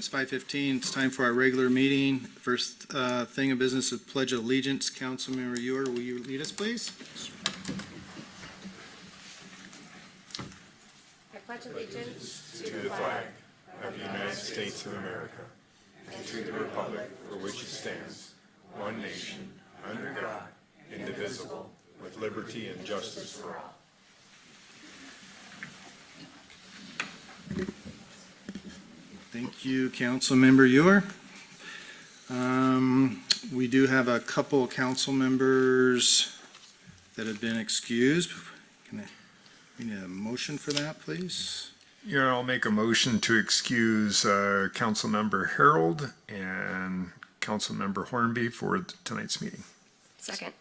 It's 5:15. It's time for our regular meeting. First thing of business is Pledge of Allegiance. Councilmember Ewer, will you lead us, please? I pledge allegiance To the flag of the United States of America and to the republic for which it stands, one nation, under God, indivisible, with liberty and justice for all. Thank you, Councilmember Ewer. We do have a couple council members that have been excused. We need a motion for that, please. Yeah, I'll make a motion to excuse Councilmember Harold and Councilmember Hornby for tonight's meeting. Second.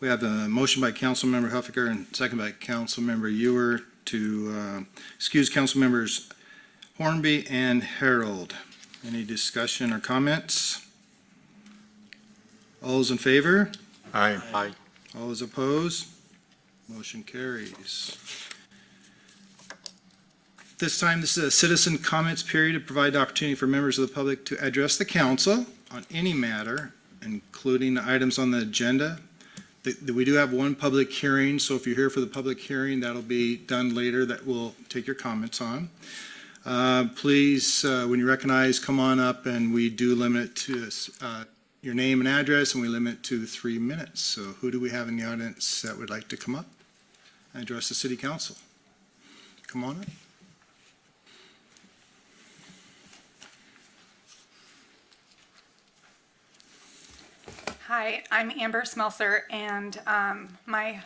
We have a motion by Councilmember Huffaker and second by Councilmember Ewer to excuse council members Hornby and Harold. Any discussion or comments? All those in favor? Aye. All those opposed? Motion carries. This time, this is a citizen comments period to provide the opportunity for members of the public to address the council on any matter, including the items on the agenda. We do have one public hearing, so if you're here for the public hearing, that'll be done later, that we'll take your comments on. Please, when you recognize, come on up, and we do limit it to your name and address, and we limit it to 3 minutes. So who do we have in the audience that would like to come up and address the city council? Come on up. Hi, I'm Amber Smelser, and my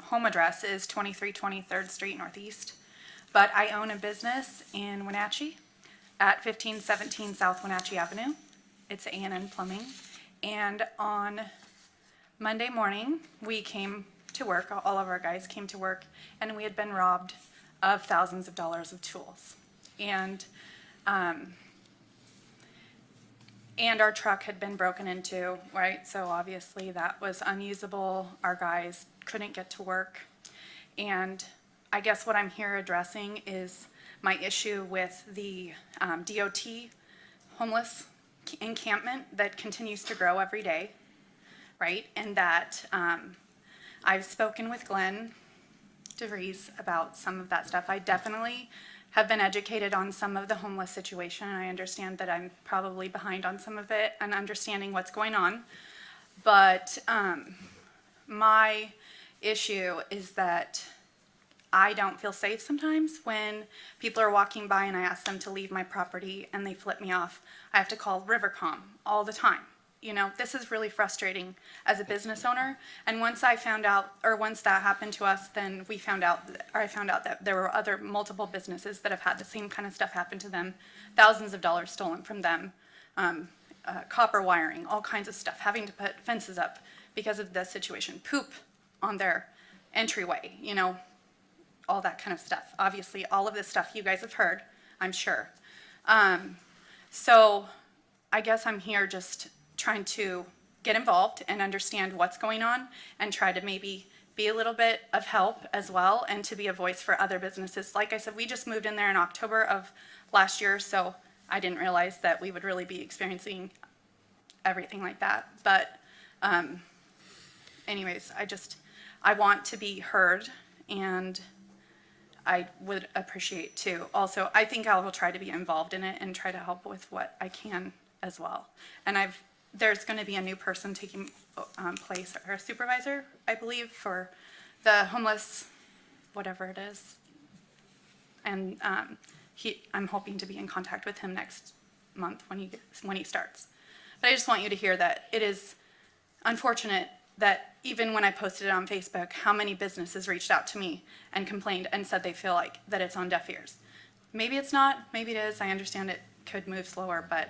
home address is 2320 3rd Street Northeast, but I own a business in Wenatchee at 1517 South Wenatchee Avenue. It's A&N Plumbing, and on Monday morning, we came to work, all of our guys came to work, and we had been robbed of thousands of dollars of tools. And our truck had been broken into, right? So obviously that was unusable. Our guys couldn't get to work. And I guess what I'm here addressing is my issue with the DOT homeless encampment that continues to grow every day, right? And that I've spoken with Glenn DeVries about some of that stuff. I definitely have been educated on some of the homeless situation. I understand that I'm probably behind on some of it and understanding what's going on. But my issue is that I don't feel safe sometimes when people are walking by and I ask them to leave my property and they flip me off. I have to call Rivercom all the time. You know, this is really frustrating as a business owner. And once I found out, or once that happened to us, then I found out that there were other multiple businesses that have had the same kind of stuff happen to them, thousands of dollars stolen from them, copper wiring, all kinds of stuff, having to put fences up because of this situation, poop on their entryway, you know, all that kind of stuff. Obviously, all of this stuff you guys have heard, I'm sure. So I guess I'm here just trying to get involved and understand what's going on and try to maybe be a little bit of help as well and to be a voice for other businesses. Like I said, we just moved in there in October of last year, so I didn't realize that we would really be experiencing everything like that. But anyways, I want to be heard, and I would appreciate too. Also, I think I will try to be involved in it and try to help with what I can as well. And there's going to be a new person taking place, or a supervisor, I believe, for the homeless, whatever it is. And I'm hoping to be in contact with him next month when he starts. But I just want you to hear that it is unfortunate that even when I posted it on Facebook, how many businesses reached out to me and complained and said they feel like that it's on deaf ears. Maybe it's not, maybe it is. I understand it could move slower, but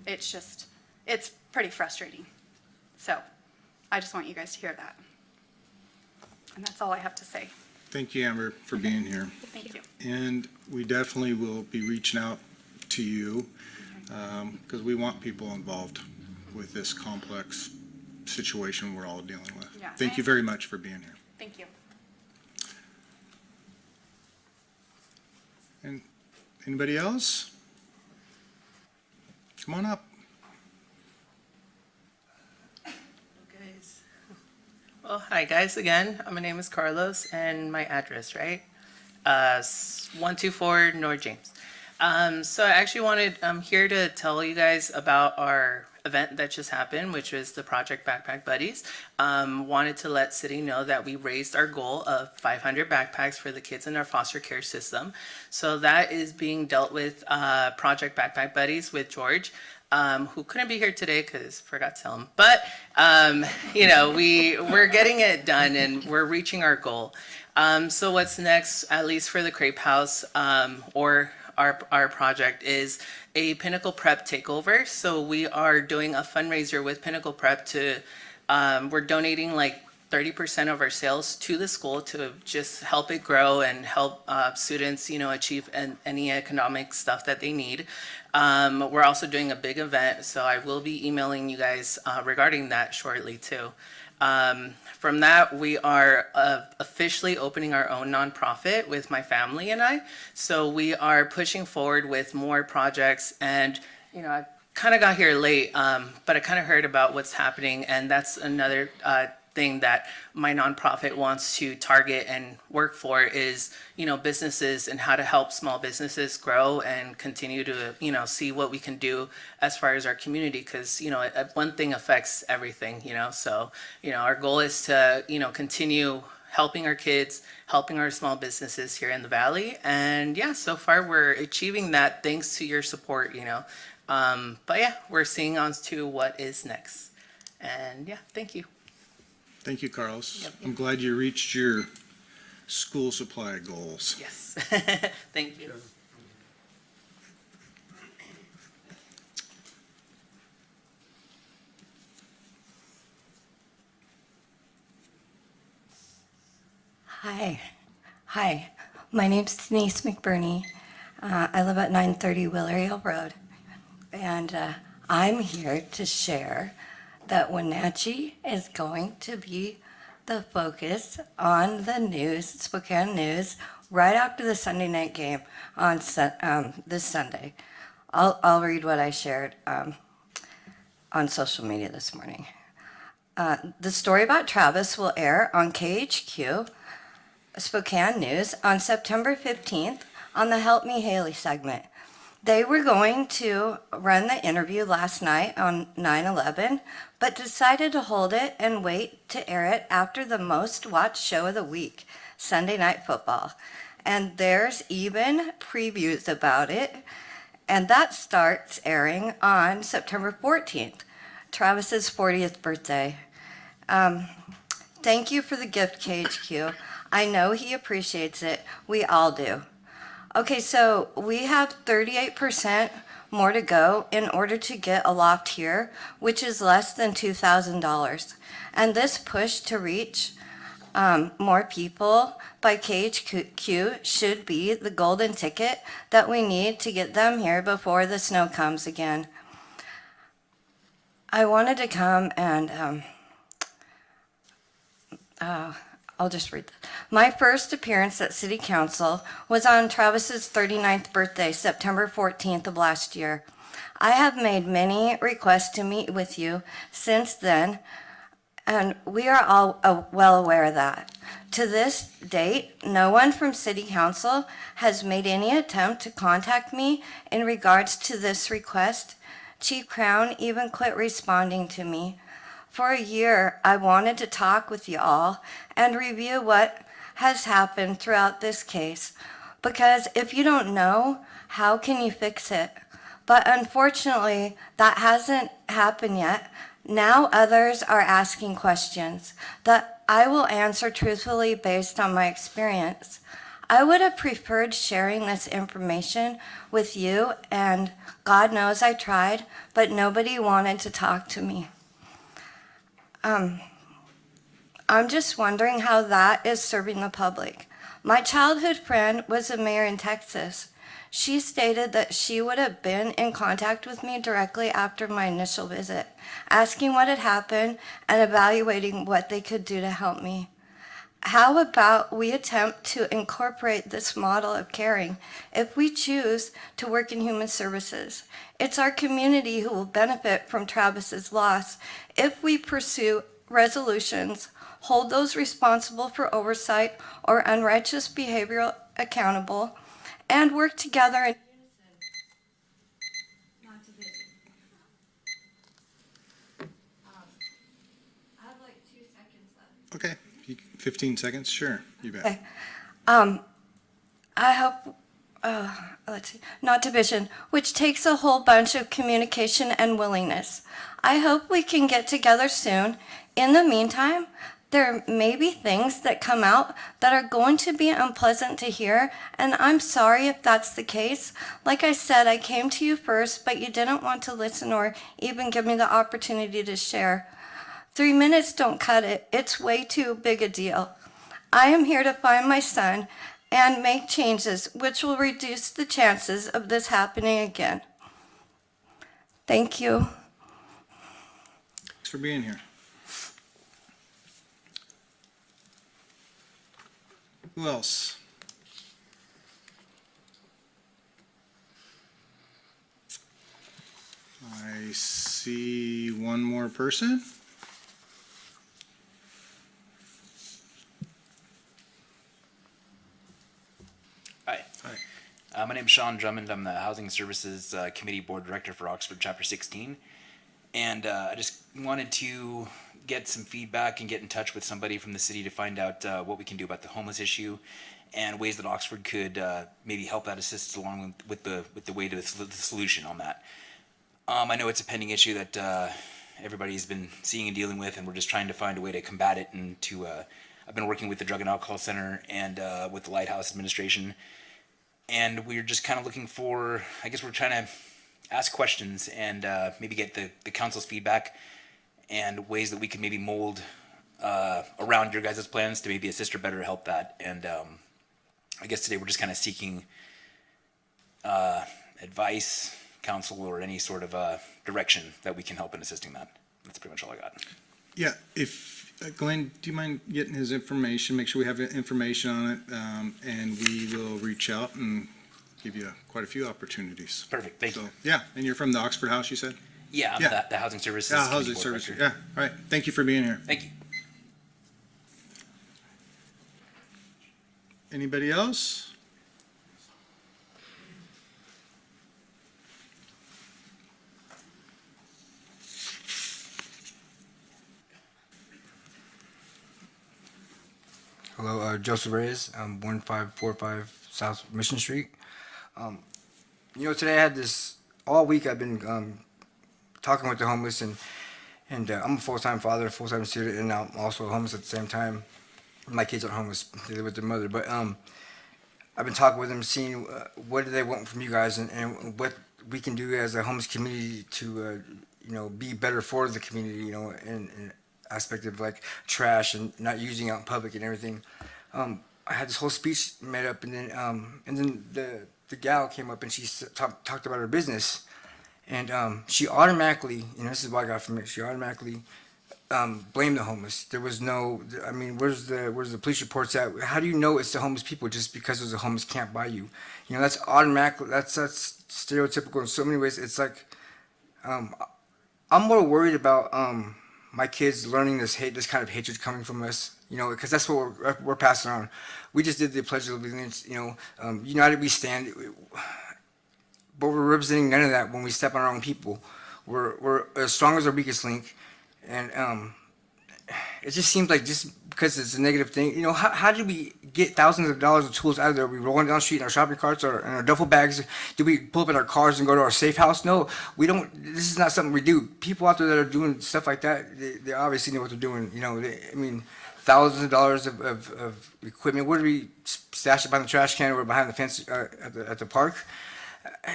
it's pretty frustrating. So I just want you guys to hear that. And that's all I have to say. Thank you, Amber, for being here. Thank you. And we definitely will be reaching out to you because we want people involved with this complex situation we're all dealing with. Yeah. Thank you very much for being here. Thank you. And anybody else? Come on up. Guys. Well, hi guys again. My name is Carlos and my address, right? 124 North James. So I actually I'm here to tell you guys about our event that just happened, which was the Project Backpack Buddies. Wanted to let City know that we raised our goal of 500 backpacks for the kids in our foster care system. So that is being dealt with Project Backpack Buddies with George. Who couldn't be here today because forgot to tell him. But, we're getting it done and we're reaching our goal. So what's next, at least for the Crepe House or our project, is a Pinnacle Prep takeover. So we are doing a fundraiser with Pinnacle Prep to, we're donating like 30% of our sales to the school to just help it grow and help students, achieve any economic stuff that they need. We're also doing a big event, so I will be emailing you guys regarding that shortly too. From that, we are officially opening our own nonprofit with my family and I. So we are pushing forward with more projects, and I kind of got here late, but I kind of heard about what's happening, and that's another thing that my nonprofit wants to target and work for is, businesses and how to help small businesses grow and continue to, see what we can do as far as our community. Because, one thing affects everything, so, our goal is to, continue helping our kids, helping our small businesses here in the Valley. And yeah, so far we're achieving that thanks to your support, but yeah, we're seeing on to what is next. And yeah, thank you. Thank you, Carlos. Yep. I'm glad you reached your school supply goals. Yes. Thank you. Hi. My name's Denise McBurney. I live at 930 Willariel Road. And I'm here to share that Wenatchee is going to be the focus on the news, Spokane News, right after the Sunday night game on this Sunday. I'll read what I shared on social media this morning. The story about Travis will air on KHQ Spokane News on September 15th on the Help Me Haley segment. They were going to run the interview last night on 9/11, but decided to hold it and wait to air it after the most watched show of the week, Sunday Night Football. And there's even previews about it, and that starts airing on September 14th, Travis's 40th birthday. Thank you for the gift, KHQ. I know he appreciates it. We all do. Okay, so we have 38% more to go in order to get a loft here, which is less than $2,000. And this push to reach more people by KHQ should be the golden ticket that we need to get them here before the snow comes again. I wanted to come and I'll just read that. My first appearance at City Council was on Travis's 39th birthday, September 14th of last year. I have made many requests to meet with you since then, and we are all well aware of that. To this date, no one from City Council has made any attempt to contact me in regards to this request. Chief Crown even quit responding to me. For a year, I wanted to talk with you all and review what has happened throughout this case, because if you don't know, how can you fix it? But unfortunately, that hasn't happened yet. Now others are asking questions that I will answer truthfully based on my experience. I would have preferred sharing this information with you, and God knows I tried, but nobody wanted to talk to me. I'm just wondering how that is serving the public. My childhood friend was a mayor in Texas. She stated that she would have been in contact with me directly after my initial visit, asking what had happened and evaluating what they could do to help me. How about we attempt to incorporate this model of caring if we choose to work in human services? It's our community who will benefit from Travis's loss if we pursue resolutions, hold those responsible for oversight or unrighteous behavior accountable, and work together in unison, not division. I have like 2 seconds left. Okay, 15 seconds, sure, you bet. Okay. I hope, let's see, not division, which takes a whole bunch of communication and willingness. I hope we can get together soon. In the meantime, there may be things that come out that are going to be unpleasant to hear, and I'm sorry if that's the case. Like I said, I came to you first, but you didn't want to listen or even give me the opportunity to share. 3 minutes don't cut it. It's way too big a deal. I am here to find my son and make changes which will reduce the chances of this happening again. Thank you. Thanks for being here. Who else? I see one more person. Hi. Hi. My name is Sean Drummond. I'm the Housing Services Committee Board Director for Oxford Chapter 16. And I just wanted to get some feedback and get in touch with somebody from the city to find out what we can do about the homeless issue and ways that Oxford could maybe help that assist along with the way to the solution on that. I know it's a pending issue that everybody's been seeing and dealing with, and we're just trying to find a way to combat it. And to I've been working with the Drug and Alcohol Center and with the Lighthouse Administration, and we're just kind of looking for, I guess we're trying to ask questions and maybe get the council's feedback and ways that we can maybe mold around your guys' plans to maybe assist or better help that. And I guess today we're just kind of seeking advice, counsel, or any sort of direction that we can help in assisting that. That's pretty much all I got. Yeah, if, Glenn, do you mind getting his information? Make sure we have information on it, and we will reach out and give you quite a few opportunities. Perfect, thank you. So, yeah, and you're from the Oxford House, you said? Yeah, I'm Yeah. the Housing Services. Yeah, Committee Housing Board Services, Director. yeah, all right, thank you for being here. Thank you. Anybody else? Hello, Joseph Reyes. I'm 1545 South Mission Street. Today I had this, all week I've been talking with the homeless, and I'm a full-time father, a full-time student, and I'm also homeless at the same time. My kids aren't homeless, they live with their mother, but I've been talking with them, seeing what do they want from you guys, and what we can do as a homeless community to, be better for the community, and aspect of like trash and not using it out in public and everything. I had this whole speech made up, and then the gal came up and she talked about her business, and she automatically, this is what I got from it. She automatically blamed the homeless. There was no, I mean, where's the police reports at? How do you know it's the homeless people just because there's a homeless camp by you? That's automatic. That's stereotypical in so many ways. It's like I'm more worried about my kids learning this kind of hatred coming from us, because that's what we're passing on. We just did the Pledge of Allegiance, united we stand, but we're representing none of that when we step on our own people. We're as strong as our weakest link, and it just seems like just because it's a negative thing, how did we get thousands of dollars of tools out of there? We rolling down the street in our shopping carts or in our duffel bags? Do we pull up in our cars and go to our safe house? No, we don't. This is not something we do. People out there that are doing stuff like that, they obviously know what they're doing. Thousands of dollars of equipment. Where do we stash it behind the trash can or behind the fence at the park?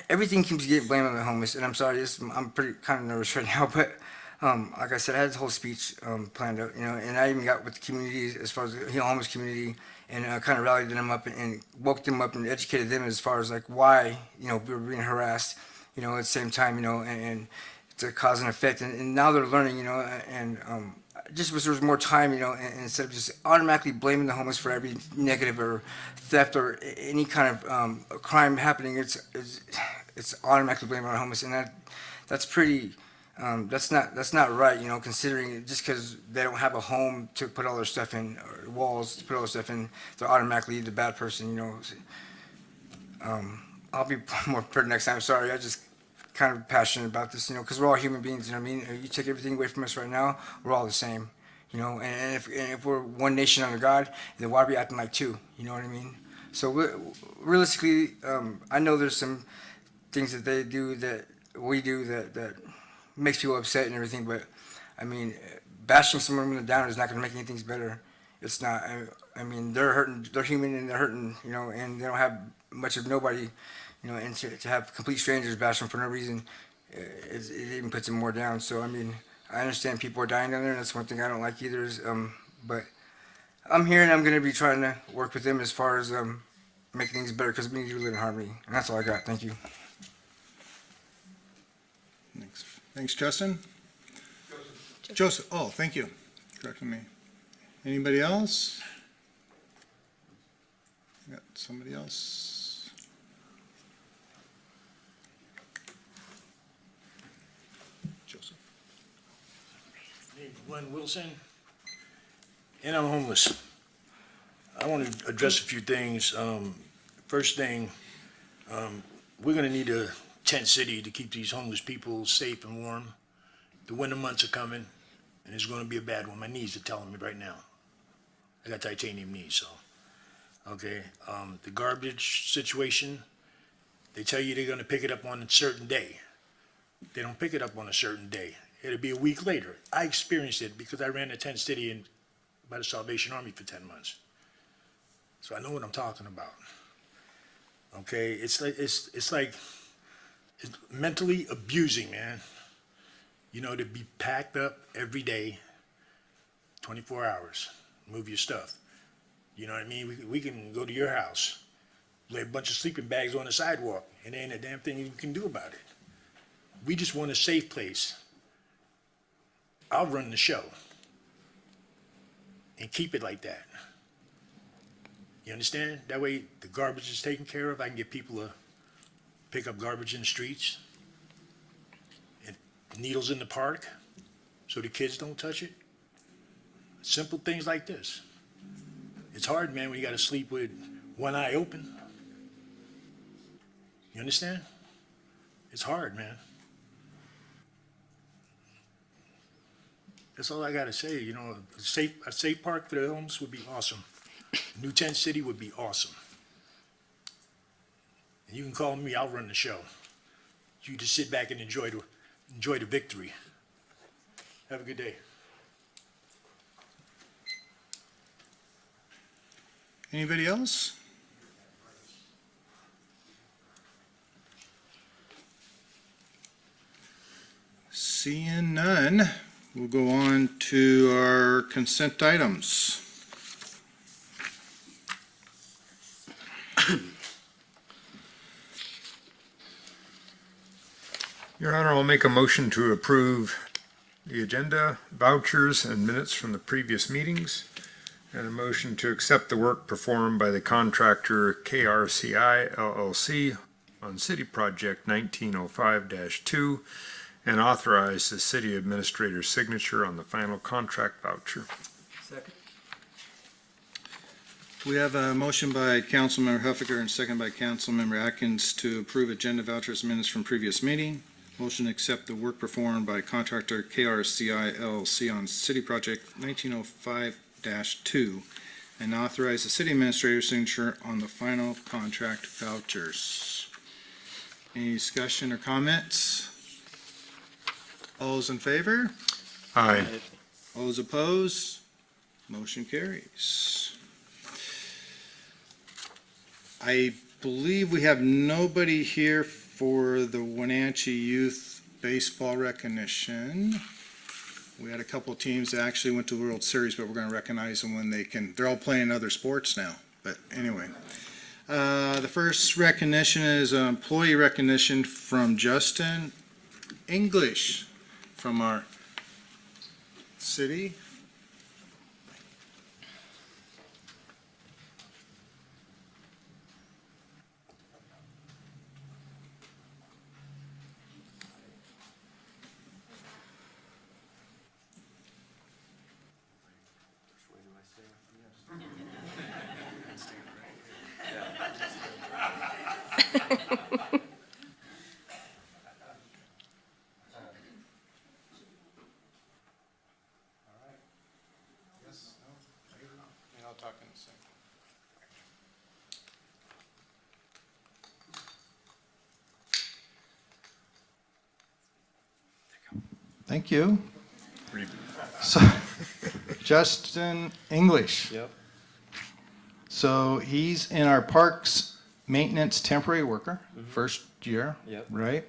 Everything keeps getting blamed on the homeless, and I'm sorry, I'm pretty kind of nervous right now, but like I said, I had this whole speech planned out, and I even got with the community as far as the homeless community, and kind of rallied them up and woke them up and educated them as far as like why we were being harassed, at the same time, and to cause and effect, and now they're learning, and just wish there was more time, and instead of just automatically blaming the homeless for every negative or theft or any kind of crime happening, it's automatically blaming on the homeless, and that's pretty. That's not right, considering just because they don't have a home to put all their stuff in, or walls to put all their stuff in, they're automatically the bad person, I'll be more prepared next time. Sorry, I just kind of passionate about this, because we're all human beings. You know what I mean? You take everything away from us right now, we're all the same. And if we're one nation under God, then why are we acting like two? You know what I mean? So realistically, I know there's some things that they do that we do that makes people upset and everything, but I mean, bashing someone when they're down is not going to make anything better. It's not. I mean, they're hurting. They're human and they're hurting. And they don't have much of nobody. And to have complete strangers bash them for no reason, it even puts them more down. So I mean, I understand people are dying down there, and that's one thing I don't like either. But I'm here and I'm going to be trying to work with them as far as making things better, because we need to live in harmony. And that's all I got. Thank you. Thanks, Justin. Joseph. Oh, thank you. Correcting me. Anybody else? Got somebody else? Joseph. Name's Glenn Wilson, and I'm homeless. I want to address a few things. First thing, we're going to need a tent city to keep these homeless people safe and warm. The winter months are coming, and it's going to be a bad one. My knees are telling me right now. I got titanium knees, so. Okay, the garbage situation, they tell you they're going to pick it up on a certain day. They don't pick it up on a certain day. It'll be a week later. I experienced it because I ran a tent city by the Salvation Army for 10 months. So I know what I'm talking about. Okay, it's mentally abusing, man. To be packed up every day, 24 hours, move your stuff. You know what I mean? We can go to your house, lay a bunch of sleeping bags on the sidewalk, and there ain't a damn thing you can do about it. We just want a safe place. I'll run the show and keep it like that. You understand? That way the garbage is taken care of. I can get people to pick up garbage in the streets and needles in the park so the kids don't touch it. Simple things like this. It's hard, man, when you got to sleep with one eye open. You understand? It's hard, man. That's all I got to say. A safe park for the homeless would be awesome. New tent city would be awesome. And you can call me, I'll run the show. You just sit back and enjoy the victory. Have a good day. Anybody else? Seeing none, we'll go on to our consent items. Your Honor, I'll make a motion to approve the agenda, vouchers, and minutes from the previous meetings, and a motion to accept the work performed by the contractor KRCI LLC on City Project 1905-2, and authorize the city administrator's signature on the final contract voucher. Second. We have a motion by Councilmember Huffaker and second by Councilmember Atkins to approve agenda vouchers minutes from previous meeting. Motion to accept the work performed by contractor KRCI LLC on City Project 1905-2 and authorize the city administrator's signature on the final contract vouchers. Any discussion or comments? All those in favor? Aye. All those opposed? Motion carries. I believe we have nobody here for the Wenatchee Youth Baseball recognition. We had a couple of teams that actually went to the World Series, but we're going to recognize them when they can. They're all playing other sports now, but anyway. The first recognition is employee recognition from Justin English. from our city. I'll talk in a second. Thank you. So, Justin English. Yep. So he's in our parks maintenance temporary worker, first year. Yep. Right?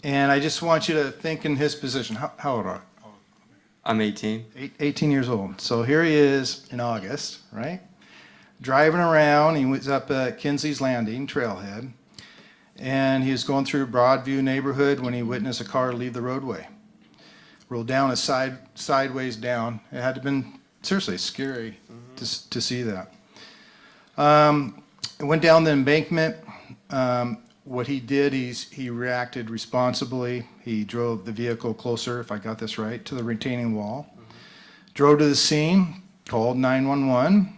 And I just want you to think in his position. How old are you? I'm 18. 18 years old. So here he is in August, right? Driving around. He was up at Kinsey's Landing, Trailhead. And he was going through Broadview neighborhood when he witnessed a car leave the roadway. Rolled down sideways down. It had to have been seriously scary to see that. It went down the embankment. What he did, he reacted responsibly. He drove the vehicle closer, if I got this right, to the retaining wall. Drove to the scene, called 911,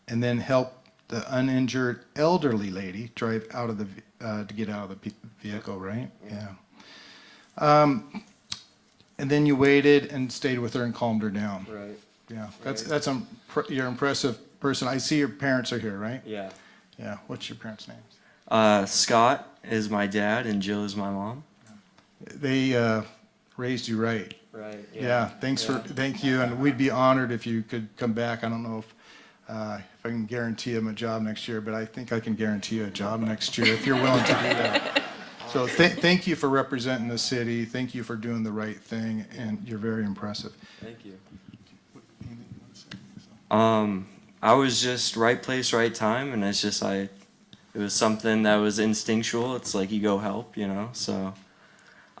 and then helped the uninjured elderly lady drive out of the to get out of the vehicle, right? Yeah. And then you waited and stayed with her and calmed her down. Right. Yeah, you're an impressive person. I see your parents are here, right? Yeah. Yeah. What's your parents' names? Scott is my dad and Jill is my mom. They raised you right. Right. Yeah. Thank you, and we'd be honored if you could come back. I don't know if I can guarantee him a job next year, but I think I can guarantee you a job next year if you're willing to do that. So thank you for representing the city. Thank you for doing the right thing, and you're very impressive. Thank you. I was just right place, right time, and it's just it was something that was instinctual. It's like you go help, you know. So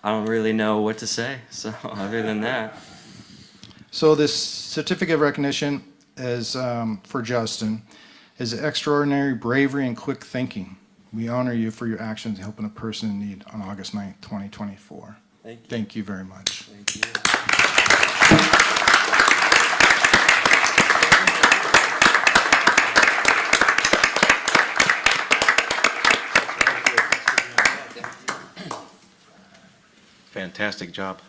I don't really know what to say. So other than that, So this certificate of recognition is for Justin, is extraordinary bravery and quick thinking. We honor you for your actions in helping a person in need on August 9th, 2024. thank you. Thank you very much. Thank you. Fantastic job.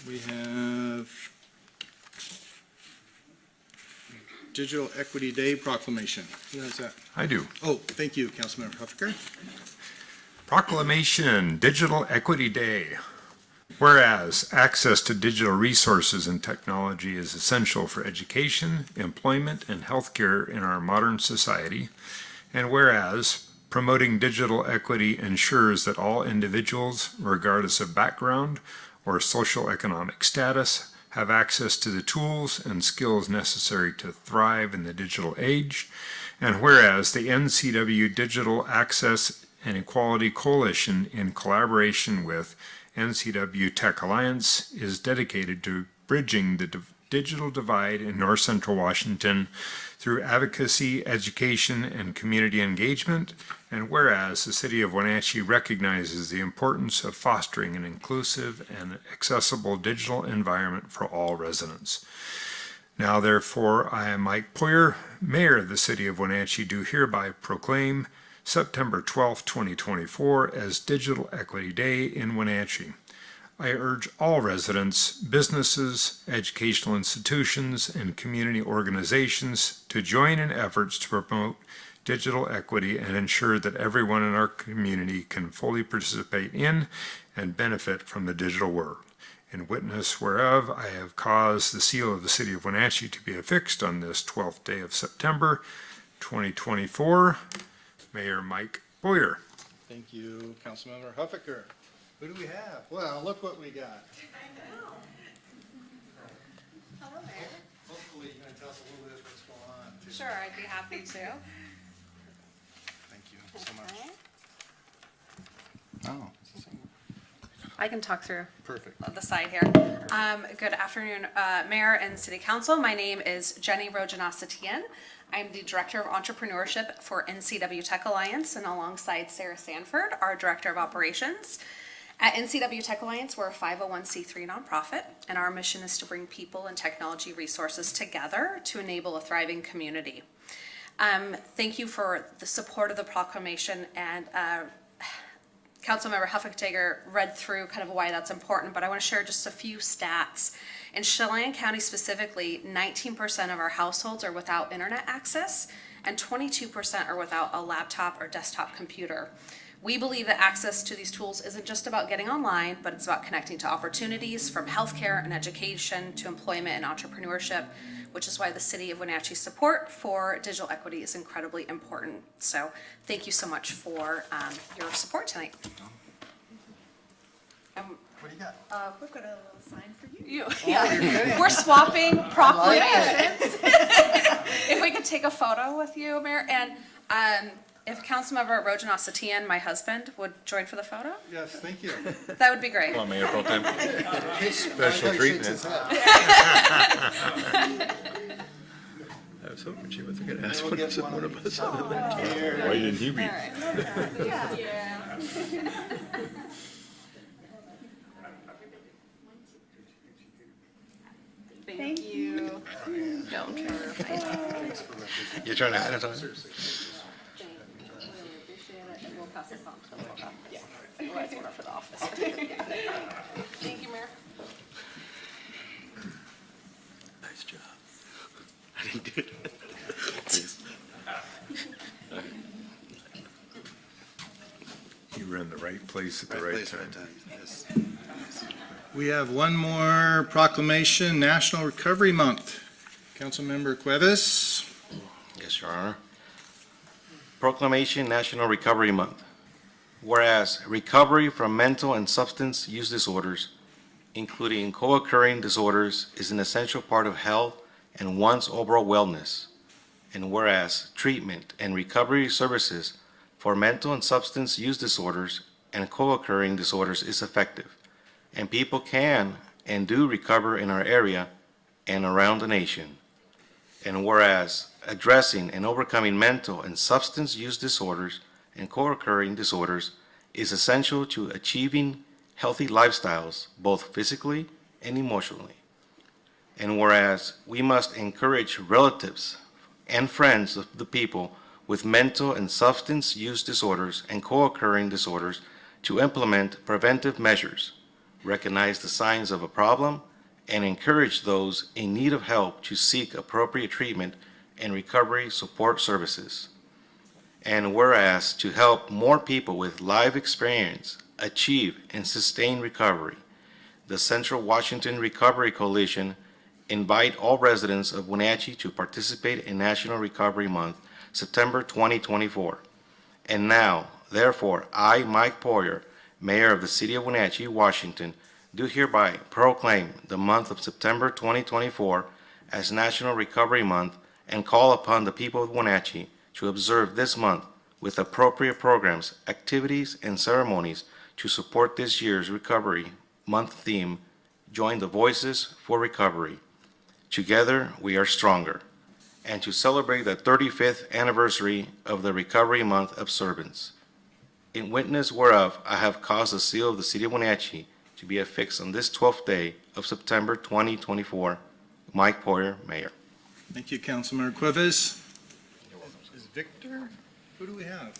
We have Digital Equity Day proclamation. Who has that? I do. Oh, thank you, Councilmember Huffaker. Proclamation, Digital Equity Day. Whereas access to digital resources and technology is essential for education, employment, and healthcare in our modern society, and whereas promoting digital equity ensures that all individuals, regardless of background or social economic status, have access to the tools and skills necessary to thrive in the digital age, and whereas the NCW Digital Access and Equality Coalition, in collaboration with NCW Tech Alliance, is dedicated to bridging the digital divide in North Central Washington through advocacy, education, and community engagement, and whereas the City of Wenatchee recognizes the importance of fostering an inclusive and accessible digital environment for all residents. Now therefore, I am Mike Poyer, Mayor of the City of Wenatchee, do hereby proclaim September 12, 2024 as Digital Equity Day in Wenatchee. I urge all residents, businesses, educational institutions, and community organizations to join in efforts to promote digital equity and ensure that everyone in our community can fully participate in and benefit from the digital world. In witness whereof, I have caused the seal of the City of Wenatchee to be affixed on this 12th day of September, 2024. Mayor Mike Boyer. Thank you, Councilmember Huffaker. Who do we have? Well, look what we got. I know. Hello, Mayor. Sure, I'd be happy to. Thank you so much. Oh, I can talk through perfect. the side here. Good afternoon, Mayor and City Council. My name is Jenny Rojanasatian. I'm the Director of Entrepreneurship for NCW Tech Alliance, and alongside Sarah Sanford, our Director of Operations. At NCW Tech Alliance, we're a 501c3 nonprofit, and our mission is to bring people and technology resources together to enable a thriving community. Thank you for the support of the proclamation, and Councilmember Huffaker read through kind of why that's important, but I want to share just a few stats. In Chelan County specifically, 19% of our households are without internet access, and 22% are without a laptop or desktop computer. We believe that access to these tools isn't just about getting online, but it's about connecting to opportunities from healthcare and education to employment and entrepreneurship, which is why the City of Wenatchee's support for digital equity is incredibly important. So thank you so much for your support tonight. What do you got? We've got a little sign for you. Yeah. We're swapping proclamations. If we could take a photo with you, Mayor, and if Councilmember Rojanasatian, my husband, would join for the photo, Yes, thank you. that would be great. Come on, Mayor Pro Tem. Special treatment. I was hoping she was going to ask one of us. Why didn't he read? Thank you. You're trying to hide it on her? Really appreciate it, and we'll pass this on to Laura. Yeah. Otherwise, we're for the office. Thank you, Mayor. Nice job. I didn't do it. Please. You were in the right place at the right time. We have one more proclamation, National Recovery Month. Councilmember Cuevas. Yes, Your Honor. Proclamation National Recovery Month. Whereas recovery from mental and substance use disorders, including co-occurring disorders, is an essential part of health and one's overall wellness. And whereas treatment and recovery services for mental and substance use disorders and co-occurring disorders is effective, and people can and do recover in our area and around the nation. And whereas addressing and overcoming mental and substance use disorders and co-occurring disorders is essential to achieving healthy lifestyles, both physically and emotionally. And whereas we must encourage relatives and friends of the people with mental and substance use disorders and co-occurring disorders to implement preventive measures, recognize the signs of a problem, and encourage those in need of help to seek appropriate treatment and recovery support services. And whereas to help more people with life experience achieve and sustain recovery, the Central Washington Recovery Coalition invite all residents of Wenatchee to participate in National Recovery Month, September 2024. And now, therefore, I, Mike Poyer, Mayor of the City of Wenatchee, Washington, do hereby proclaim the month of September 2024 as National Recovery Month and call upon the people of Wenatchee to observe this month with appropriate programs, activities, and ceremonies to support this year's Recovery Month theme, Join the Voices for Recovery. Together, we are stronger. And to celebrate the 35th anniversary of the Recovery Month observance. In witness whereof, I have caused the seal of the City of Wenatchee to be affixed on this 12th day of September 2024. Mike Poyer, Mayor. Thank you, Councilmember Cuevas. Is Victor? Who do we have?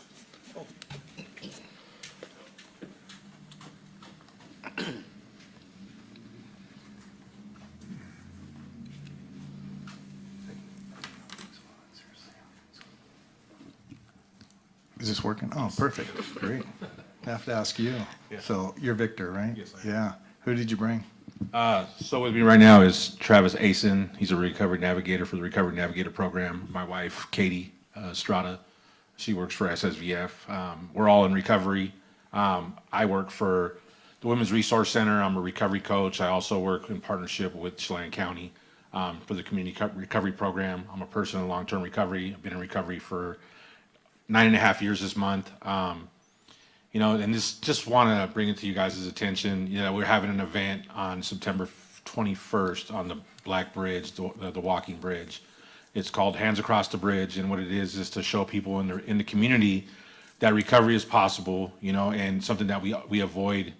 Oh. Is this working? Oh, perfect. Great. I have to ask you. So you're Victor, right? Yes, I am. Yeah. Who did you bring? So with me right now is Travis Asen. He's a recovery navigator for the Recovery Navigator program. My wife, Katie Strada, she works for SSVF. We're all in recovery. I work for the Women's Resource Center. I'm a recovery coach. I also work in partnership with Chelan County. for the community recovery program. I'm a person in long-term recovery. I've been in recovery for 9.5 years this month. You know, and just want to bring it to you guys' attention. You know, we're having an event on September 21st on the Black Bridge, the walking bridge. It's called Hands Across the Bridge, and what it is to show people in the community that recovery is possible. You know, and something that we avoid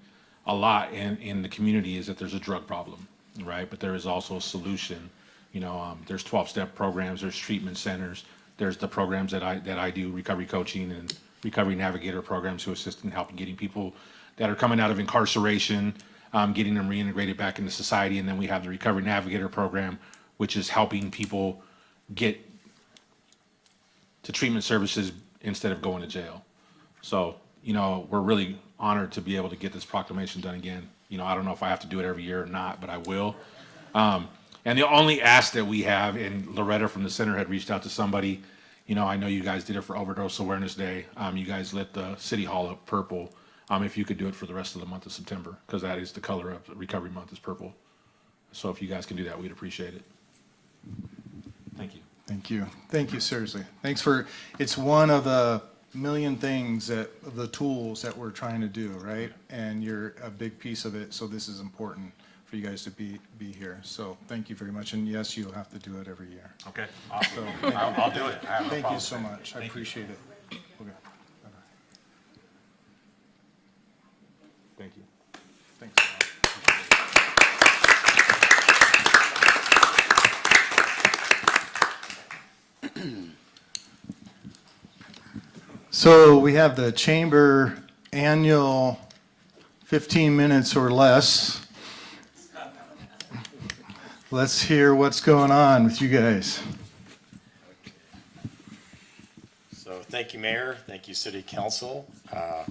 a lot in the community is that there's a drug problem, right? But there is also a solution. You know, there's 12-step programs, there's treatment centers, there's the programs that I do, recovery coaching and recovery navigator programs who assist in helping getting people that are coming out of incarceration, getting them reintegrated back into society. And then we have the recovery navigator program, which is helping people get to treatment services instead of going to jail. So, you know, we're really honored to be able to get this proclamation done again. You know, I don't know if I have to do it every year or not, but I will. And the only ask that we have, and Loretta from the center had reached out to somebody, you know, I know you guys did it for Overdose Awareness Day. You guys lit the City Hall up purple. If you could do it for the rest of the month of September, because that is the color of Recovery Month is purple. So if you guys can do that, we'd appreciate it. Thank you. Thank you. Thank you, seriously. Thanks for, it's one of the million things the tools that we're trying to do, right? And you're a big piece of it, so this is important for you guys to be here. So thank you very much. And yes, you'll have to do it every year. Okay, awesome. So, I'll do it. I have no thank you problem. so much. I Thank you. appreciate it. Okay. Bye-bye. Thank you. Thanks. So we have the chamber annual 15 minutes or less. Let's hear what's going on with you guys. So thank you, Mayor. Thank you, City Council.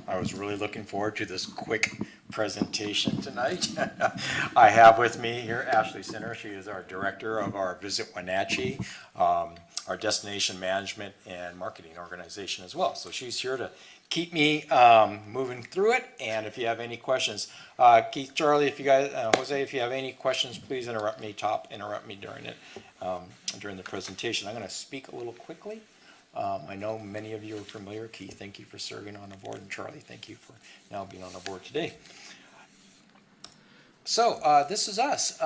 I was really looking forward to this quick presentation tonight. I have with me here Ashley Sinner. She is our director of our Visit Wenatchee, our destination management and marketing organization as well. So she's here to keep me moving through it. And if you have any questions, Keith, Charlie, if you guys, Jose, if you have any questions, please interrupt me during it, during the presentation. I'm going to speak a little quickly. I know many of you are familiar. Keith, thank you for serving on the board, and Charlie, thank you for now being on the board today. So this is us.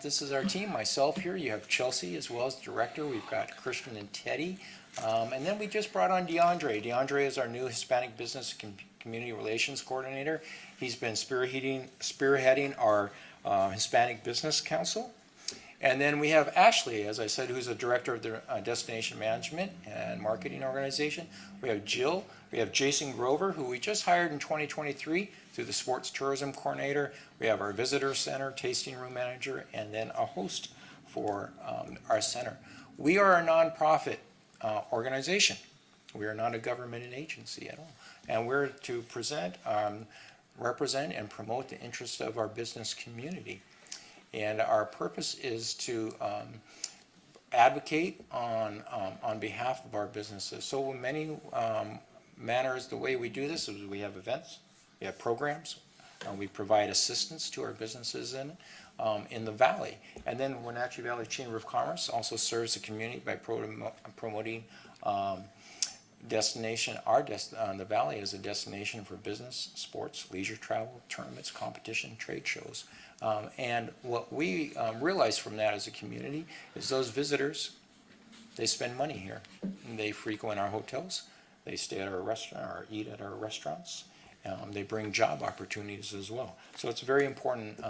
This is our team. Myself here. You have Chelsea as well as director. We've got Christian and Teddy. And then we just brought on DeAndre. DeAndre is our new Hispanic Business Community Relations Coordinator. He's been spearheading our Hispanic Business Council. And then we have Ashley, as I said, who's the director of the Destination Management and Marketing Organization. We have Jill. We have Jason Grover, who we just hired in 2023 through the Sports Tourism Coordinator. We have our Visitor Center, Tasting Room Manager, and then a host for our center. We are a nonprofit organization. We are not a government agency at all. And we're to represent and promote the interests of our business community. And our purpose is to advocate on behalf of our businesses. So in many manners, the way we do this is we have events, we have programs, we provide assistance to our businesses in the valley. And then Wenatchee Valley Chamber of Commerce also serves the community by promoting the valley as a destination for business, sports, leisure travel, tournaments, competition, trade shows. And what we realize from that as a community is those visitors, they spend money here. They frequent our hotels, they stay at our restaurant or eat at our restaurants. They bring job opportunities as well. So it's a very important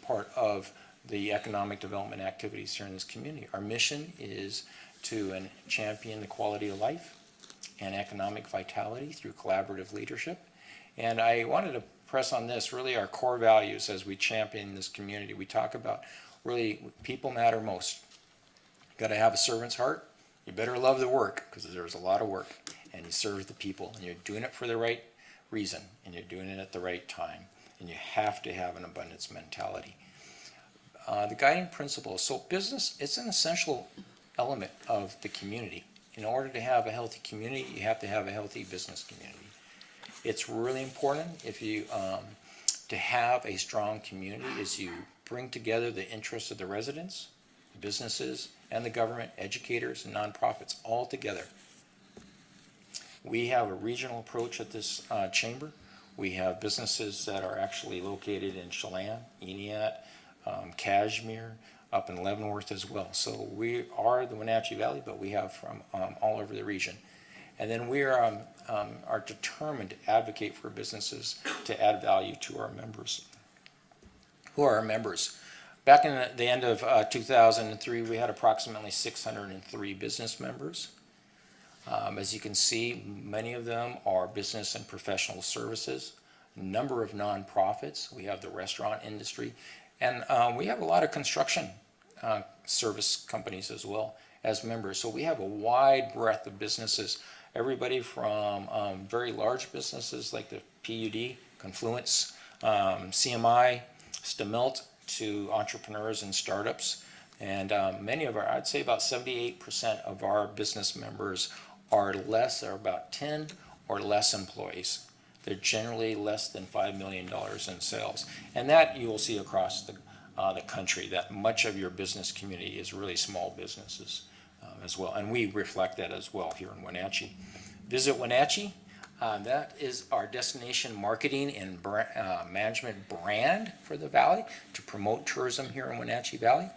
part of the economic development activities here in this community. Our mission is to champion the quality of life and economic vitality through collaborative leadership. And I wanted to press on this, really our core values as we champion this community. We talk about really people matter most. You got to have a servant's heart. You better love the work because there's a lot of work, and you serve the people, and you're doing it for the right reason, and you're doing it at the right time, and you have to have an abundance mentality. The guiding principle, so business, it's an essential element of the community. In order to have a healthy community, you have to have a healthy business community. It's really important to have a strong community is you bring together the interests of the residents, businesses, and the government, educators, and nonprofits all together. We have a regional approach at this chamber. We have businesses that are actually located in Chelan, Eniat, Cashmere, up in Leavenworth as well. So we are the Wenatchee Valley, but we have from all over the region. And then we are determined to advocate for businesses to add value to our members. Who are our members? Back in the end of 2003, we had approximately 603 business members. As you can see, many of them are business and professional services, a number of nonprofits. We have the restaurant industry, and we have a lot of construction service companies as well as members. So we have a wide breadth of businesses, everybody from very large businesses like the PUD, Confluence, CMI, Stamelt, to entrepreneurs and startups. And many of our, I'd say about 78% of our business members are about 10 or less employees. They're generally less than $5 million in sales. And that you will see across the country, that much of your business community is really small businesses as well. And we reflect that as well here in Wenatchee. Visit Wenatchee. That is our destination marketing and management brand for the Valley to promote tourism here in Wenatchee Valley.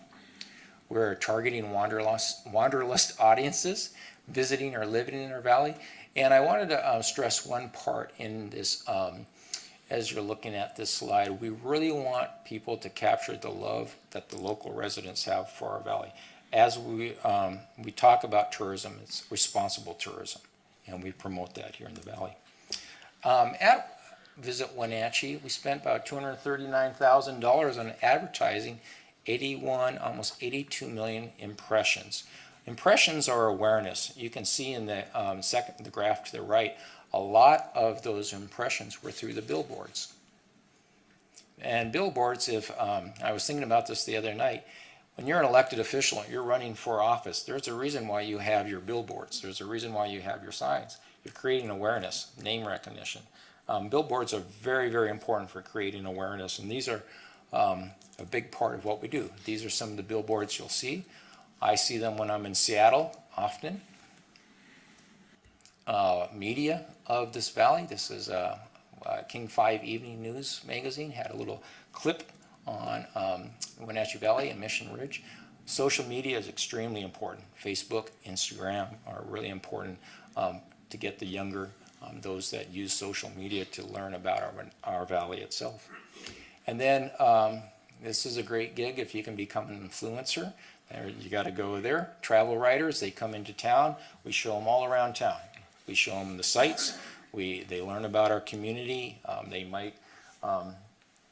We're targeting wanderlust audiences visiting or living in our valley. And I wanted to stress one part in this, as you're looking at this slide, we really want people to capture the love that the local residents have for our valley. As we talk about tourism, it's responsible tourism, and we promote that here in the valley. At Visit Wenatchee, we spent about $239,000 on advertising, almost 82 million impressions. Impressions are awareness. You can see in the the graph to the right, a lot of those impressions were through the billboards. And billboards, if I was thinking about this the other night, when you're an elected official and you're running for office, there's a reason why you have your billboards. There's a reason why you have your signs. You're creating awareness, name recognition. Billboards are very, very important for creating awareness, and these are a big part of what we do. These are some of the billboards you'll see. I see them when I'm in Seattle often. Media of this valley. This is King 5 Evening News magazine. Had a little clip on Wenatchee Valley and Mission Ridge. Social media is extremely important. Facebook, Instagram are really important to get the younger, those that use social media to learn about our valley itself. And then this is a great gig if you can become an influencer. You got to go there. Travel writers, they come into town. We show them all around town. We show them the sights. They learn about our community. They might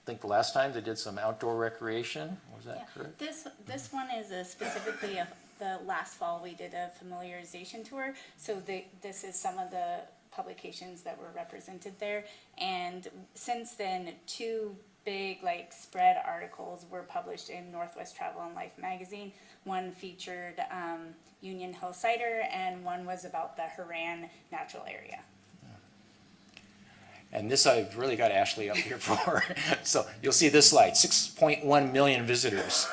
think the last time they did some outdoor recreation. Was that correct? This one is specifically the last fall we did a familiarization tour. So this is some of the publications that were represented there. And since then, 2 big spread articles were published in Northwest Travel and Life magazine. One featured Union Hill Cider, and one was about the Haran natural area. And this I've really got Ashley up here for. So you'll see this slide, 6.1 million visitors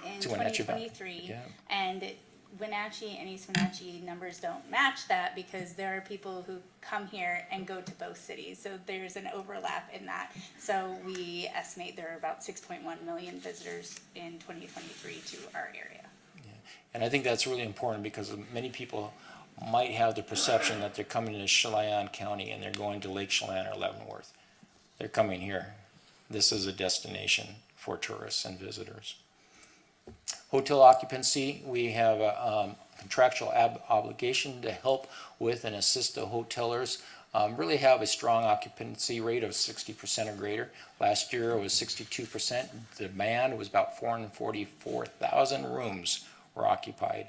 In to Wenatchee Valley. 2023, Yeah. and Wenatchee and East Wenatchee numbers don't match that because there are people who come here and go to both cities. So there's an overlap in that. So we estimate there are about 6.1 million visitors in 2023 to our area. Yeah. And I think that's really important because many people might have the perception that they're coming to Cheyenne County and they're going to Lake Chelan or Leavenworth. They're coming here. This is a destination for tourists and visitors. Hotel occupancy, we have a contractual obligation to help with and assist the hotelers really have a strong occupancy rate of 60% or greater. Last year it was 62%. Demand was about 444,000 rooms were occupied.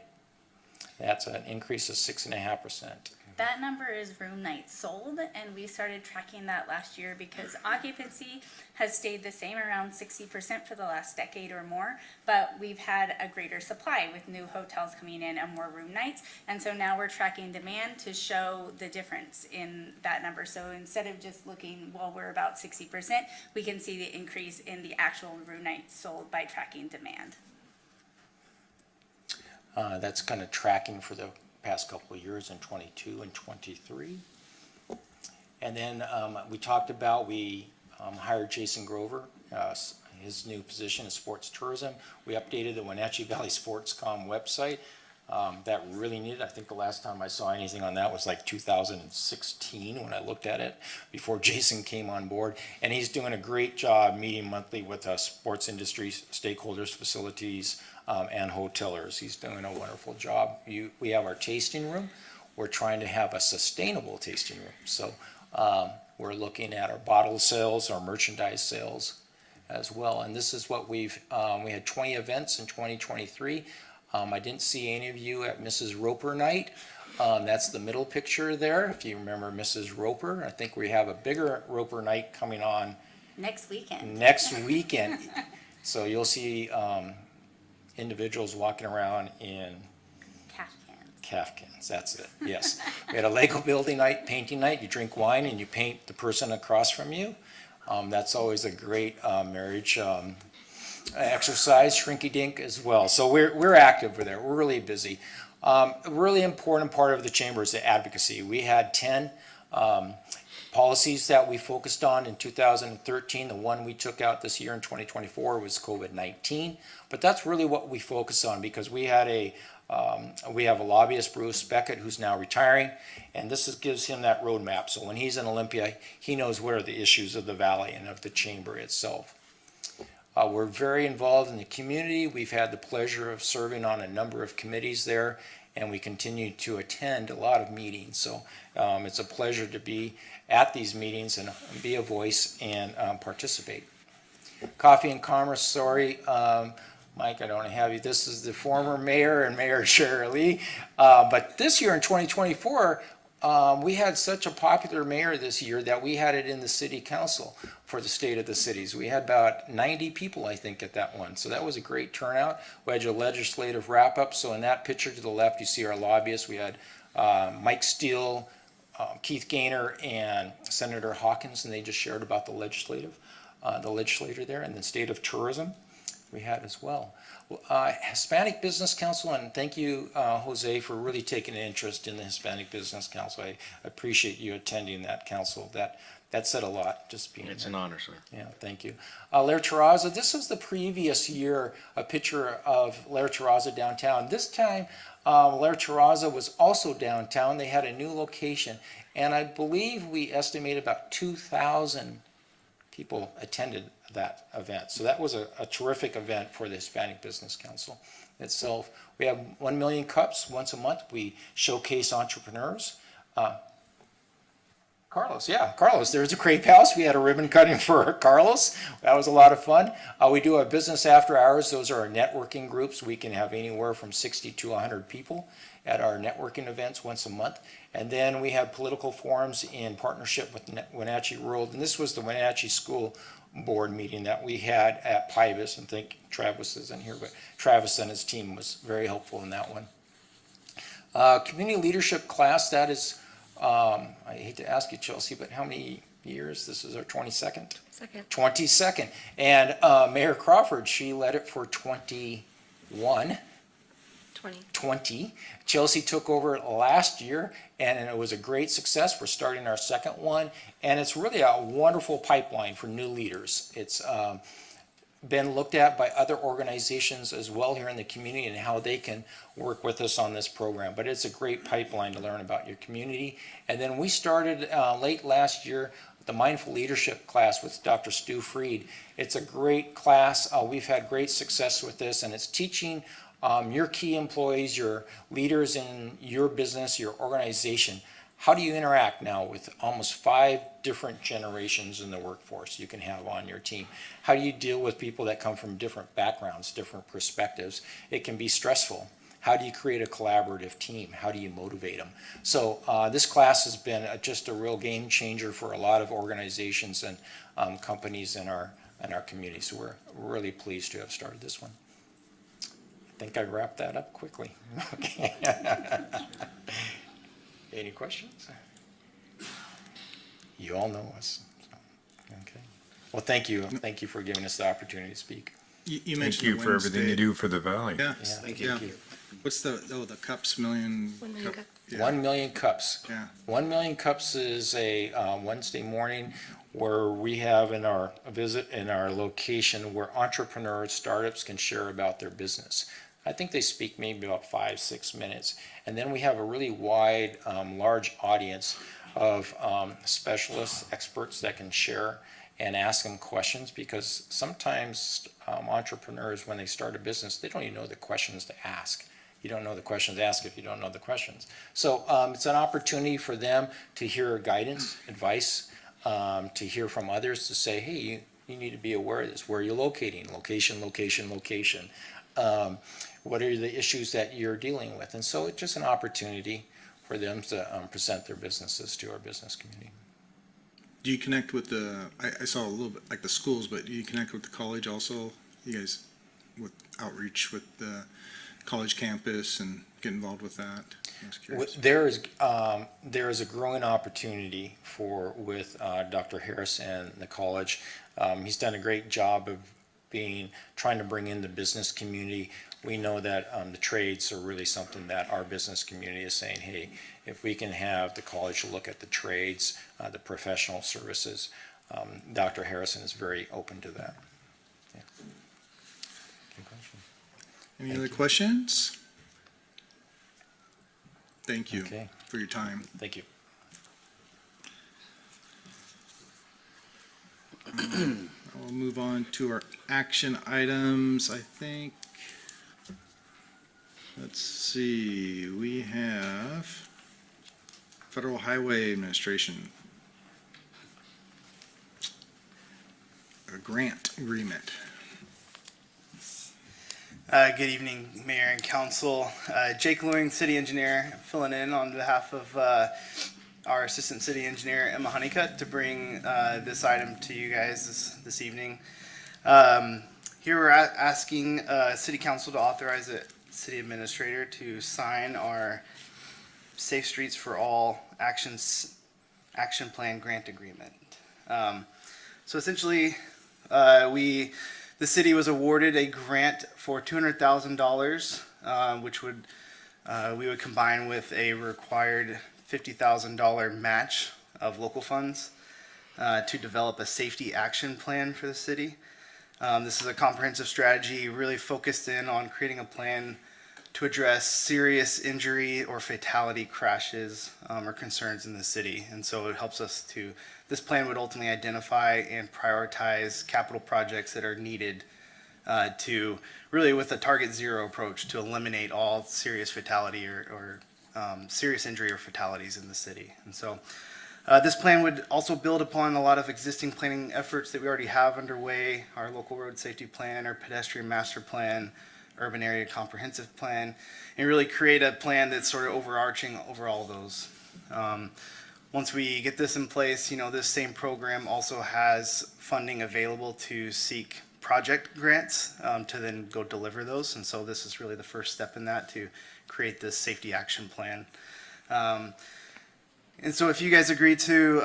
That's an increase of 6.5%. That number is room nights sold, and we started tracking that last year because occupancy has stayed the same, around 60% for the last decade or more, but we've had a greater supply with new hotels coming in and more room nights, and so now we're tracking demand to show the difference in that number. So instead of just looking, well, we're about 60%, we can see the increase in the actual room nights sold by tracking demand. That's kind of tracking for the past couple of years in '22 and '23. And then we talked about, we hired Jason Grover, his new position is sports tourism. We updated the Wenatchee Valley Sportscom website. That really needed, I think the last time I saw anything on that was like 2016 when I looked at it, before Jason came on board. And he's doing a great job meeting monthly with sports industry stakeholders, facilities, and hotelers. He's doing a wonderful job. We have our tasting room. We're trying to have a sustainable tasting room. So we're looking at our bottle sales, our merchandise sales as well. And this is what we had 20 events in 2023. I didn't see any of you at Mrs. Roper Night. That's the middle picture there, if you remember Mrs. Roper. I think we have a bigger Roper Night coming on Next weekend. next weekend. So you'll see individuals walking around in Kafkans, that's it, yes. We had a Lego building night, painting night. You drink wine and you paint the person across from you. That's always a great marriage exercise, shrinky-dink as well. So we're active over there. We're really busy. A really important part of the chamber is the advocacy. We had 10 policies that we focused on in 2013. The one we took out this year in 2024 was COVID-19. But that's really what we focus on, because we have a lobbyist, Bruce Beckett, who's now retiring, and this gives him that roadmap. So when he's in Olympia, he knows what are the issues of the valley and of the chamber itself. We're very involved in the community. We've had the pleasure of serving on a number of committees there, and we continue to attend a lot of meetings. So it's a pleasure to be at these meetings and be a voice and participate. Coffee and Commerce, sorry, Mike, I don't have you. This is the former mayor and Mayor Shara Lee. But this year in 2024, we had such a popular mayor this year that we had it in the city council for the state of the cities. We had about 90 people, I think, at that one. So that was a great turnout. We had your legislative wrap-up. So in that picture to the left, you see our lobbyists. We had Mike Steele, Keith Gaynor, and Senator Hawkins, and they just shared about the legislator there, and the state of tourism we had as well. Hispanic Business Council, and thank you, Jose, for really taking an interest in the Hispanic Business Council. I appreciate you attending that council. That said a lot, just being It's there. an honor, sir. Yeah, thank you. Lair Terraza, this was the previous year, a picture of Lair Terraza downtown. This time, Lair Terraza was also downtown. They had a new location, and I believe we estimate about 2,000 people attended that event. So that was a terrific event for the Hispanic Business Council itself. We have 1 million cups once a month. We showcase entrepreneurs. Carlos, there's a crepe house. We had a ribbon cutting for Carlos. That was a lot of fun. We do a business after hours. Those are our networking groups. We can have anywhere from 60 to 100 people at our networking events once a month. And then we have political forums in partnership with Wenatchee World. And this was the Wenatchee School Board meeting that we had at Pybus. And I think Travis is in here, but Travis and his team was very helpful in that one. Community leadership class, that is, I hate to ask you, Chelsea, but how many years? This is our 22nd? Second. 22nd. And Mayor Crawford, she led it for 20. Chelsea took over last year, and it was a great success. We're starting our second one, and it's really a wonderful pipeline for new leaders. It's been looked at by other organizations as well here in the community and how they can work with us on this program. But it's a great pipeline to learn about your community. And then we started late last year the Mindful Leadership class with Dr. Stu Freed. It's a great class. We've had great success with this, and it's teaching your key employees, your leaders in your business, your organization, how do you interact now with almost 5 different generations in the workforce you can have on your team? How do you deal with people that come from different backgrounds, different perspectives? It can be stressful. How do you create a collaborative team? How do you motivate them? So this class has been just a real game changer for a lot of organizations and companies in our community. So we're really pleased to have started this one. I think I wrapped that up quickly. Okay. Any questions? You all know us. So, okay. Well, thank you. Thank you for giving us the opportunity to speak. You Thank mentioned you for everything you Wednesday. do for the valley. Yeah, Yeah, thank you. What's the cups million? 1 million cup- cups. yeah, 1 million cups. Yeah. 1 million cups is a Wednesday morning where we have in our location where entrepreneurs, startups can share about their business. I think they speak maybe about 5-6 minutes. And then we have a really wide, large audience of specialists, experts that can share and ask them questions, because sometimes entrepreneurs, when they start a business, they don't even know the questions to ask. You don't know the questions to ask if you don't know the questions. So it's an opportunity for them to hear guidance, advice, to hear from others, to say, hey, you need to be aware of this. Where are you locating? Location, location, location. What are the issues that you're dealing with? And so it's just an opportunity for them to present their businesses to our business community. Do you connect with I saw a little bit like the schools, but do you connect with the college also? You guys with outreach with the college campus and get involved with that? I was curious. There is a growing opportunity with Dr. Harris and the college. He's done a great job of trying to bring in the business community. We know that the trades are really something that our business community is saying, hey, if we can have the college look at the trades, the professional services, Dr. Harrison is very open to that. Yeah. Good question. Any other questions? Thank you Okay. for your time. Thank you. We'll move on to our action items, I think. Let's see, we have Federal Highway Administration. A grant agreement. Good evening, Mayor and Council. Jake Loring, City Engineer, filling in on behalf of our Assistant City Engineer, Emma Honeycutt, to bring this item to you guys this evening. Here we're asking City Council to authorize the City Administrator to sign our Safe Streets for All Action Plan Grant Agreement. So essentially, the city was awarded a grant for $200,000, which we would combine with a required $50,000 match of local funds to develop a safety action plan for the city. This is a comprehensive strategy really focused in on creating a plan to address serious injury or fatality crashes or concerns in the city. And so it helps us this plan would ultimately identify and prioritize capital projects that are needed to really, with a target zero approach, to eliminate all serious fatality or serious injury or fatalities in the city. And so this plan would also build upon a lot of existing planning efforts that we already have underway, our local road safety plan, our pedestrian master plan, urban area comprehensive plan, and really create a plan that's sort of overarching over all those. Once we get this in place, this same program also has funding available to seek project grants to then go deliver those. And so this is really the first step in that, to create this safety action plan. And so if you guys agree to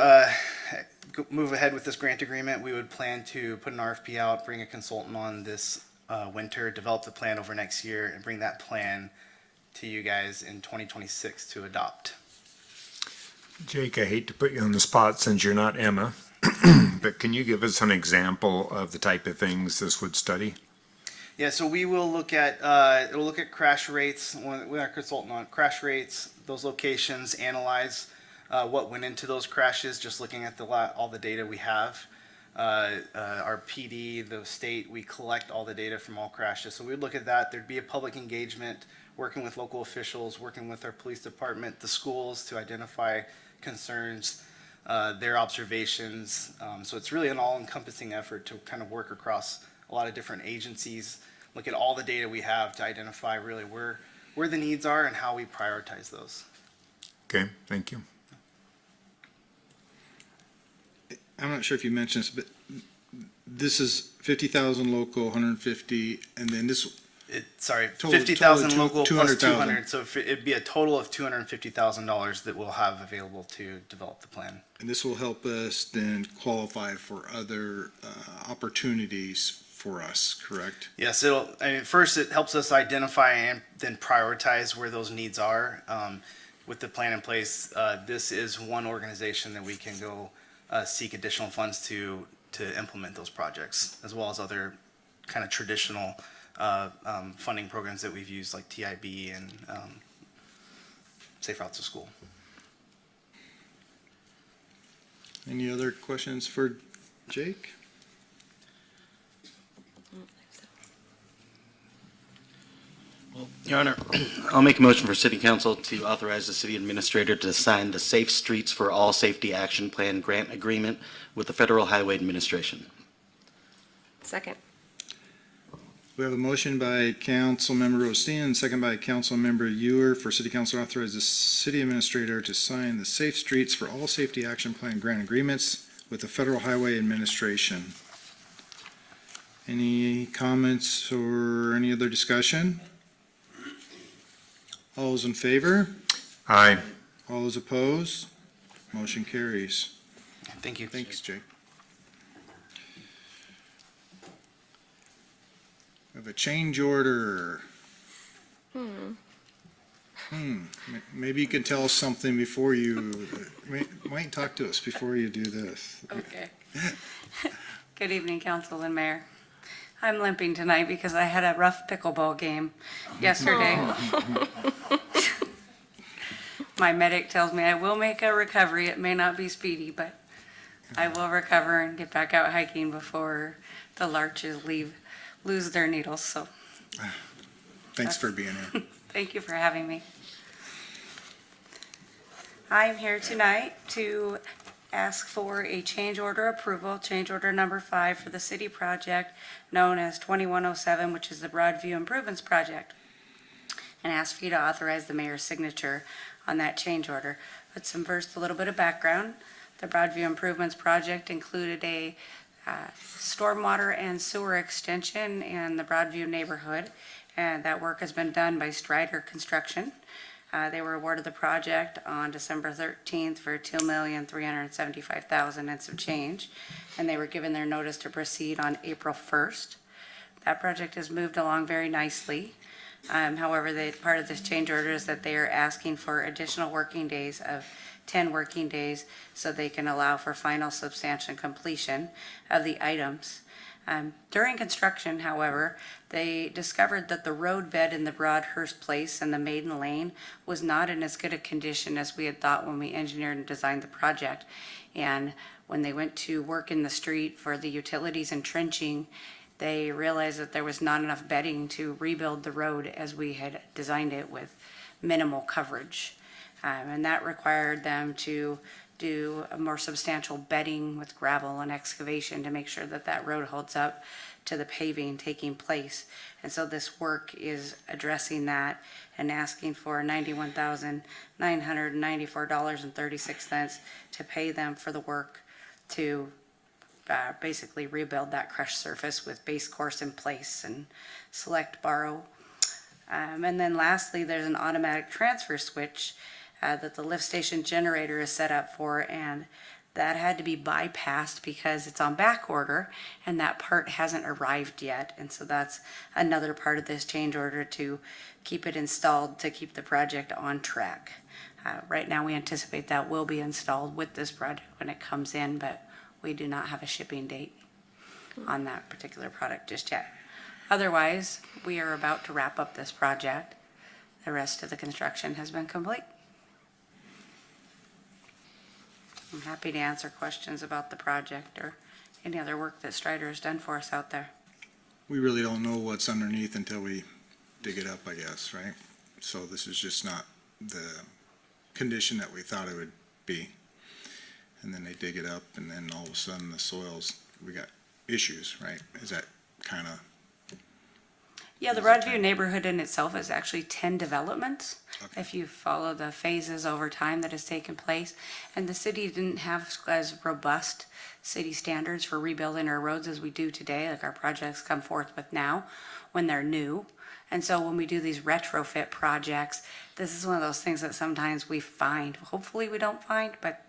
move ahead with this grant agreement, we would plan to put an RFP out, bring a consultant on this winter, develop the plan over next year, and bring that plan to you guys in 2026 to adopt. Jake, I hate to put you on the spot since you're not Emma, but can you give us an example of the type of things this would study? Yeah, so we will look at it'll look at crash rates with our consultant on crash rates, those locations, analyze what went into those crashes, just looking at all the data we have. Our PD, the state, we collect all the data from all crashes. So we'd look at that. There'd be a public engagement, working with local officials, working with our police department, the schools, to identify concerns, their observations. So it's really an all-encompassing effort to kind of work across a lot of different agencies, look at all the data we have to identify really where the needs are and how we prioritize those. Okay, thank you. I'm not sure if you mentioned this, but this is 50,000 local, 150, and then this, Sorry, Total- 50,000 total local plus 200,000. 200. So it'd be a total of $250,000 that we'll have available to develop the plan. and this will help us then qualify for other opportunities for us, correct? Yes, first it helps us identify and then prioritize where those needs are. With the plan in place, this is one organization that we can go seek additional funds to implement those projects, as well as other kind of traditional funding programs that we've used like TIB and Safe Routes to School. Any other questions for Jake? Your Honor, I'll make a motion for City Council to authorize the city administrator to sign the Safe Streets for All Safety Action Plan grant agreement with the Federal Highway Administration. Second. We have a motion by Councilmember Osteen and second by Councilmember Ewer for City Council to authorize the city administrator to sign the Safe Streets for All Safety Action Plan grant agreements with the Federal Highway Administration. Any comments or any other discussion? All those in favor? Aye. All those opposed? Motion carries. Thank you. Thanks, Jake. We have a change order. Maybe you can tell us something before you, might talk to us before you do this. Okay. Good evening, Council and Mayor. I'm limping tonight because I had a rough pickleball game yesterday. My medic tells me I will make a recovery. It may not be speedy, but I will recover and get back out hiking before the larches lose their needles. So Thanks for being here. thank you for having me. I'm here tonight to ask for a change order approval, change order number 5 for the city project known as 2107, which is the Broadview Improvements Project, and ask for you to authorize the mayor's signature on that change order. But first, a little bit of background. The Broadview Improvements Project included a stormwater and sewer extension in the Broadview neighborhood, and that work has been done by Strider Construction. They were awarded the project on December 13th for $2,375,000 and some change, and they were given their notice to proceed on April 1st. That project has moved along very nicely. However, part of this change order is that they are asking for additional working days of 10 working days so they can allow for final substantial completion of the items. During construction, however, they discovered that the road bed in the Broadhurst Place and the Maiden Lane was not in as good a condition as we had thought when we engineered and designed the project. And when they went to work in the street for the utilities and trenching, they realized that there was not enough bedding to rebuild the road as we had designed it with minimal coverage. And that required them to do a more substantial bedding with gravel and excavation to make sure that that road holds up to the paving taking place. And so this work is addressing that and asking for $91,994.36 to pay them for the work to basically rebuild that crushed surface with base course in place and select borrow. And then lastly, there's an automatic transfer switch that the lift station generator is set up for, and that had to be bypassed because it's on back order and that part hasn't arrived yet. And so that's another part of this change order to keep it installed to keep the project on track. Right now we anticipate that will be installed with this project when it comes in, but we do not have a shipping date on that particular product just yet. Otherwise, we are about to wrap up this project. The rest of the construction has been complete. I'm happy to answer questions about the project or any other work that Strider has done for us out there. We really don't know what's underneath until we dig it up, I guess, right? So this is just not the condition that we thought it would be. And then they dig it up and then all of a sudden the soils, we got issues, right? Is that kind of? Yeah, the Broadview neighborhood in itself is actually 10 developments. Okay. If you follow the phases over time that has taken place. And the city didn't have as robust city standards for rebuilding our roads as we do today, like our projects come forth with now when they're new. And so when we do these retrofit projects, this is one of those things that sometimes we find, hopefully we don't find, but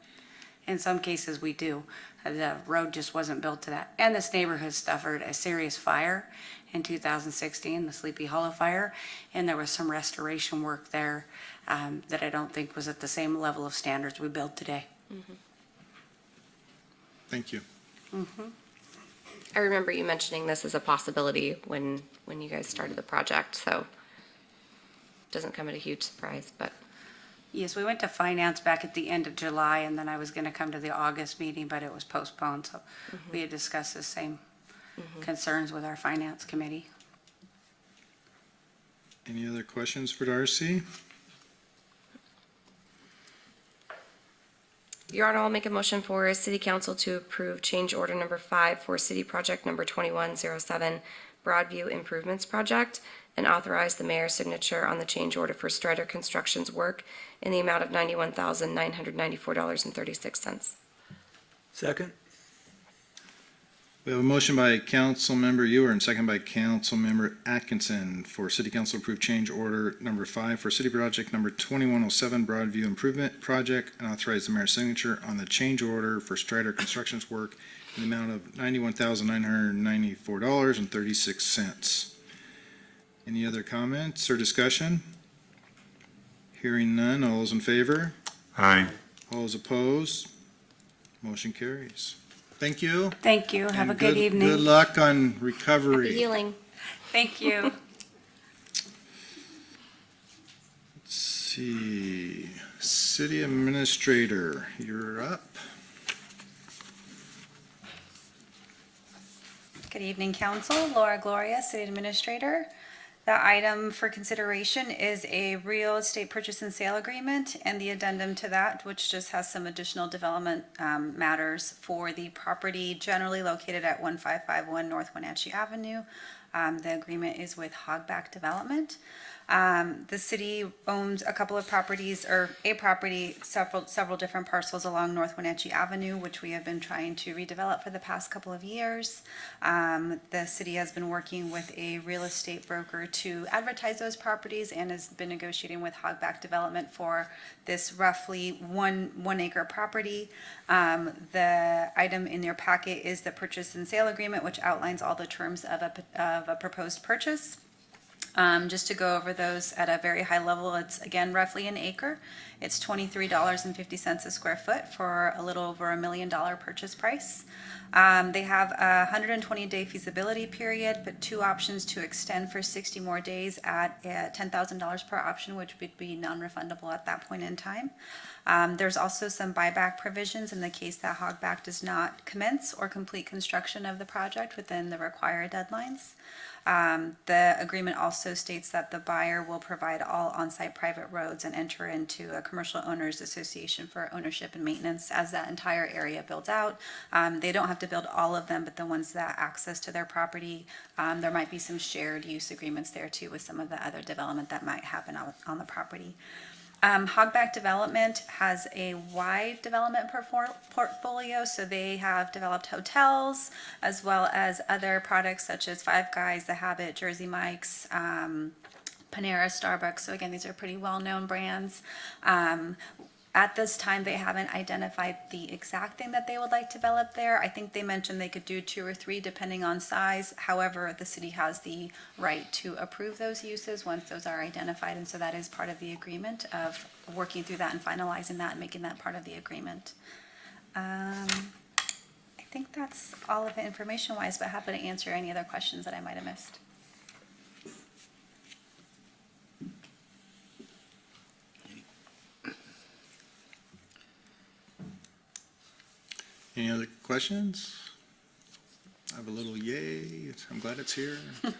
In some cases, we do. The road just wasn't built to that. And this neighborhood suffered a serious fire in 2016, the Sleepy Hollow Fire, and there was some restoration work there that I don't think was at the same level of standards we build today. Thank you. I remember you mentioning this as a possibility when you guys started the project, so it doesn't come at a huge surprise, but Yes, we went to finance back at the end of July, and then I was going to come to the August meeting, but it was postponed, so we had discussed the same concerns with our finance committee. Any other questions for Darcy? Your Honor, I'll make a motion for City Council to approve change order number 5 for City Project number 2107 Broadview Improvements Project and authorize the mayor's signature on the change order for Strider Construction's work in the amount of $91,994.36. Second? We have a motion by Councilmember Ewer and second by Councilmember Atkinson for City Council to approve change order number 5 for City Project number 2107 Broadview Improvement Project and authorize the mayor's signature on the change order for Strider Construction's work in the amount of $91,994.36. Any other comments or discussion? Hearing none, all those in favor? Aye. All those opposed? Motion carries. Thank you. Thank you. Have And a good evening. Good luck on Happy recovery. healing. Thank you. Let's see, City Administrator, you're up. Good evening, Council. Laura Gloria, City Administrator. The item for consideration is a real estate purchase and sale agreement and the addendum to that, which just has some additional development matters for the property generally located at 1551 North Wenatchee Avenue. The agreement is with Hogback Development. The city owns a couple of properties, or a property, several different parcels along North Wenatchee Avenue, which we have been trying to redevelop for the past couple of years. The city has been working with a real estate broker to advertise those properties and has been negotiating with Hogback Development for this roughly one acre property. The item in your packet is the purchase and sale agreement, which outlines all the terms of a proposed purchase. Just to go over those at a very high level, it's again roughly an acre. It's $23.50 a square foot for a little over $1 million purchase price. They have a 120-day feasibility period, but 2 options to extend for 60 more days at $10,000 per option, which would be non-refundable at that point in time. There's also some buyback provisions in the case that Hogback does not commence or complete construction of the project within the required deadlines. The agreement also states that the buyer will provide all on-site private roads and enter into a commercial owners association for ownership and maintenance as that entire area builds out. They don't have to build all of them, but the ones that access to their property, there might be some shared use agreements there too with some of the other development that might happen on the property. Hogback Development has a wide development portfolio, so they have developed hotels as well as other products such as Five Guys, The Habit, Jersey Mike's, Panera, Starbucks. So again, these are pretty well-known brands. At this time, they haven't identified the exact thing that they would like to develop there. I think they mentioned they could do 2 or 3 depending on size. However, the city has the right to approve those uses once those are identified. And so that is part of the agreement of working through that and finalizing that and making that part of the agreement. I think that's all of it information-wise, but happy to answer any other questions that I might have missed. Any other questions? I have a little yay. I'm glad it's here. I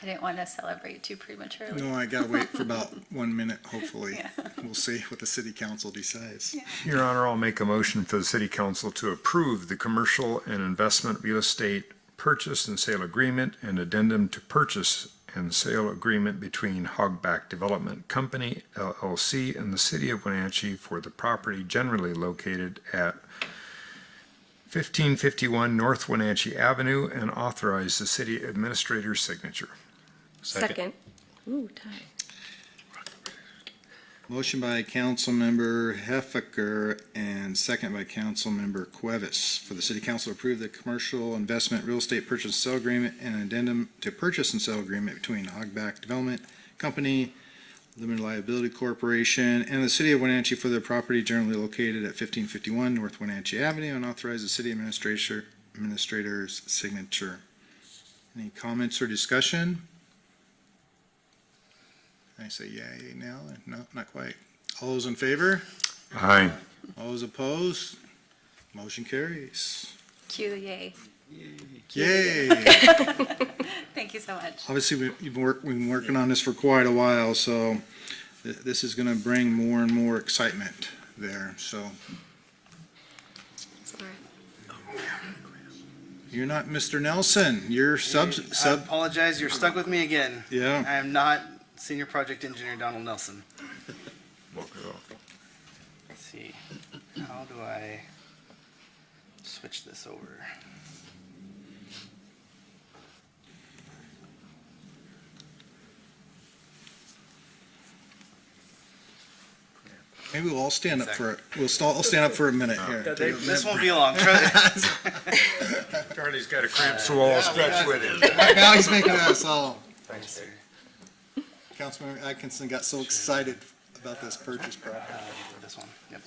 didn't want to celebrate too prematurely. No, I gotta wait for about 1 minute, hopefully. Yeah. We'll see what the city council decides. Your Honor, I'll make a motion for the City Council to approve the commercial and investment real estate purchase and sale agreement and addendum to purchase and sale agreement between Hogback Development Company, LLC, and the City of Wenatchee for the property generally located at 1551 North Wenatchee Avenue and authorize the city administrator's signature. Second. Ooh, tie. Motion by Councilmember Heffiker and second by Councilmember Cuevas for the City Council to approve the commercial investment real estate purchase and sale agreement and addendum to purchase and sale agreement between Hogback Development Company, Limited Liability Corporation, and the City of Wenatchee for their property generally located at 1551 North Wenatchee Avenue, and authorize the city administrator's signature. Any comments or discussion? I say yay now? No, not quite. All those in favor? Aye. All those opposed? Motion carries. Cue the yay. Yay! Thank you so much. Obviously, we've been working on this for quite a while, so this is gonna bring more and more excitement there, so. Sorry. You're not Mr. Nelson, you're I apologize, you're stuck with me again. Yeah. I am not Senior Project Engineer Donald Nelson. Walk it off. Let's see, how do I switch this over? Maybe we'll all stand up for it. I'll stand up for a minute here. This won't be long. Charlie's got a cramp, so I'll stretch with him. Now he's making us all. Thanks, sir. Councilmember Atkinson got so excited about this purchase property. This one, yep.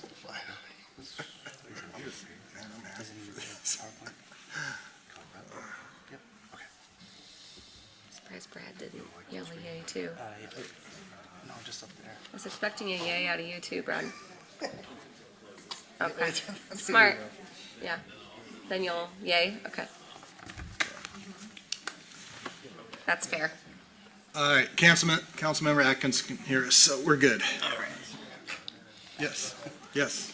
Surprised Brad didn't yell a yay too. No, just up there. I was expecting a yay out of you too, Brad. Okay, smart. Yeah. Then you'll yay, okay. That's fair. All right, Councilmember Atkins can hear us, so we're good. All right. Yes, yes.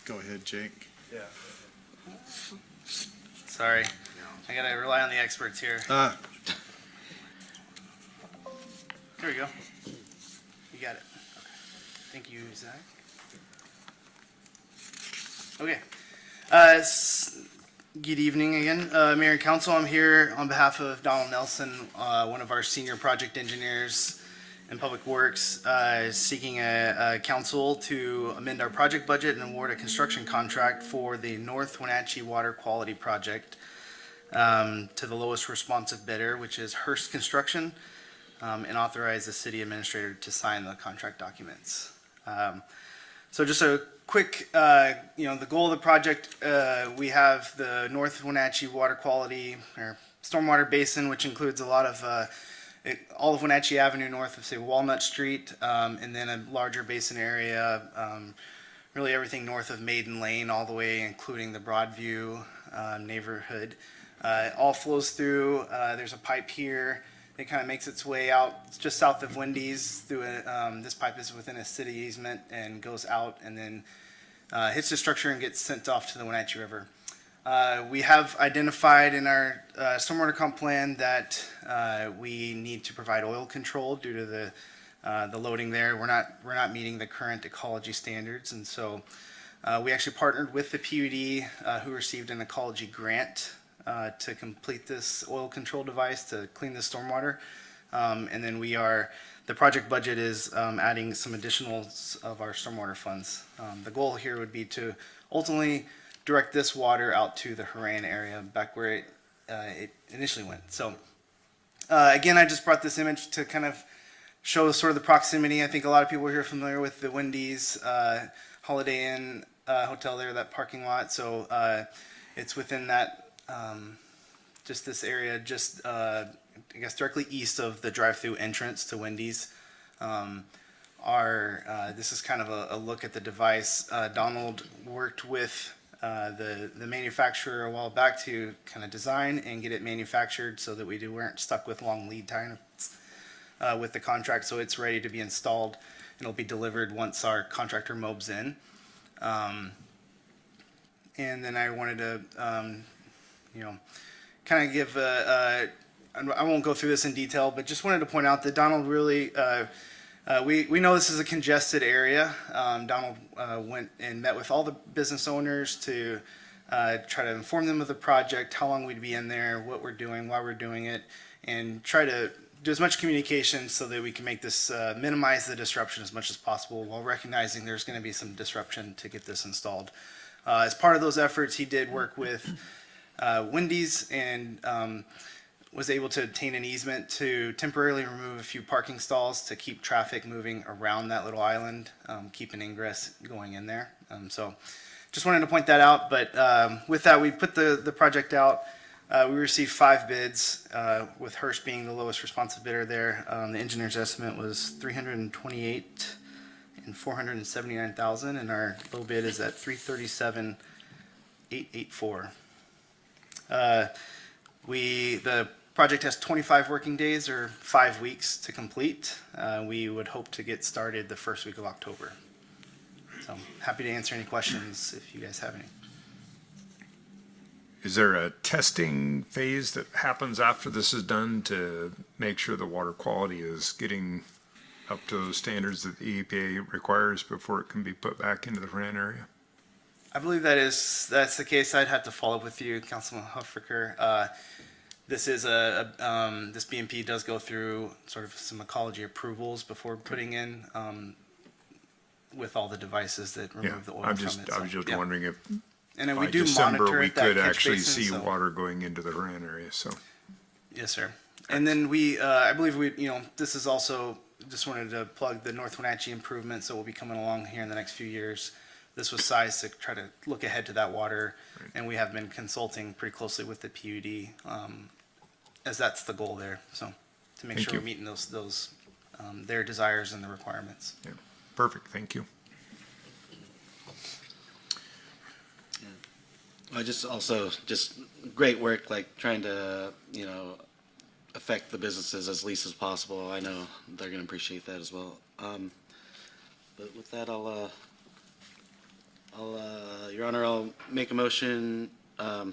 Go ahead, Jake. Sorry, I gotta rely on the experts here. Ah, Here we go. You got it. Okay. Thank you, Zach. Okay. Good evening again, Mayor and Council. I'm here on behalf of Donald Nelson, one of our senior project engineers in Public Works, seeking a council to amend our project budget and award a construction contract for the North Wenatchee Water Quality Project to the lowest responsive bidder, which is Hearst Construction, and authorize the city administrator to sign the contract documents. So just a quick, the goal of the project, we have the North Wenatchee Water Quality or Stormwater Basin, which includes a lot of all of Wenatchee Avenue north of, say, Walnut Street, and then a larger basin area, really everything north of Maiden Lane, all the way, including the Broadview neighborhood. All flows through. There's a pipe here. It kind of makes its way out just south of Wendy's through this pipe is within a city easement and goes out and then hits the structure and gets sent off to the Wenatchee River. We have identified in our stormwater comp plan that we need to provide oil control due to the loading there. We're not meeting the current ecology standards, and so we actually partnered with the PUD, who received an ecology grant to complete this oil control device to clean the stormwater. And then the project budget is adding some additionals of our stormwater funds. The goal here would be to ultimately direct this water out to the Haran area, back where it initially went. So again, I just brought this image to kind of show sort of the proximity. I think a lot of people here are familiar with the Wendy's Holiday Inn hotel there, that parking lot. So it's within that, just this area, just I guess directly east of the drive-through entrance to Wendy's. This is kind of a look at the device. Donald worked with the manufacturer a while back to kind of design and get it manufactured so that we weren't stuck with long lead times with the contract. So it's ready to be installed and it'll be delivered once our contractor mobs in. And then I wanted to, kind of give I won't go through this in detail, but just wanted to point out that Donald really, we know this is a congested area. Donald went and met with all the business owners to try to inform them of the project, how long we'd be in there, what we're doing, why we're doing it, and try to do as much communication so that we can make this, minimize the disruption as much as possible while recognizing there's going to be some disruption to get this installed. As part of those efforts, he did work with Wendy's and was able to obtain an easement to temporarily remove a few parking stalls to keep traffic moving around that little island, keep an ingress going in there. So just wanted to point that out. But with that, we put the project out. We received 5 bids, with Hearst being the lowest responsive bidder there. The engineer's estimate was $328,000 and $479,000, and our low bid is at $337,884. The project has 25 working days or 5 weeks to complete. We would hope to get started the first week of October. So I'm happy to answer any questions if you guys have any. Is there a testing phase that happens after this is done to make sure the water quality is getting up to those standards that the EPA requires before it can be put back into the Fran area? I believe that's the case. I'd have to follow up with you, Councilman Huffaker. This is this BMP does go through sort of some ecology approvals before putting in, with all the devices that remove the oil from it. I was just wondering if and then by we do December monitor we at that could catch actually basin, see so- water going into the Fran area, so. Yes, sir. And then we, I believe this is also, just wanted to plug the North Wenatchee improvements that will be coming along here in the next few years. This was sized to try to look ahead to that water, and we have been consulting pretty closely with the PUD, as that's the goal there. So to make Thank sure you. we're meeting those their desires and the requirements. Yeah, perfect, thank you. I just great work, like trying to, affect the businesses as least as possible. I know they're gonna appreciate that as well. But with that, Your Honor, I'll make a motion, for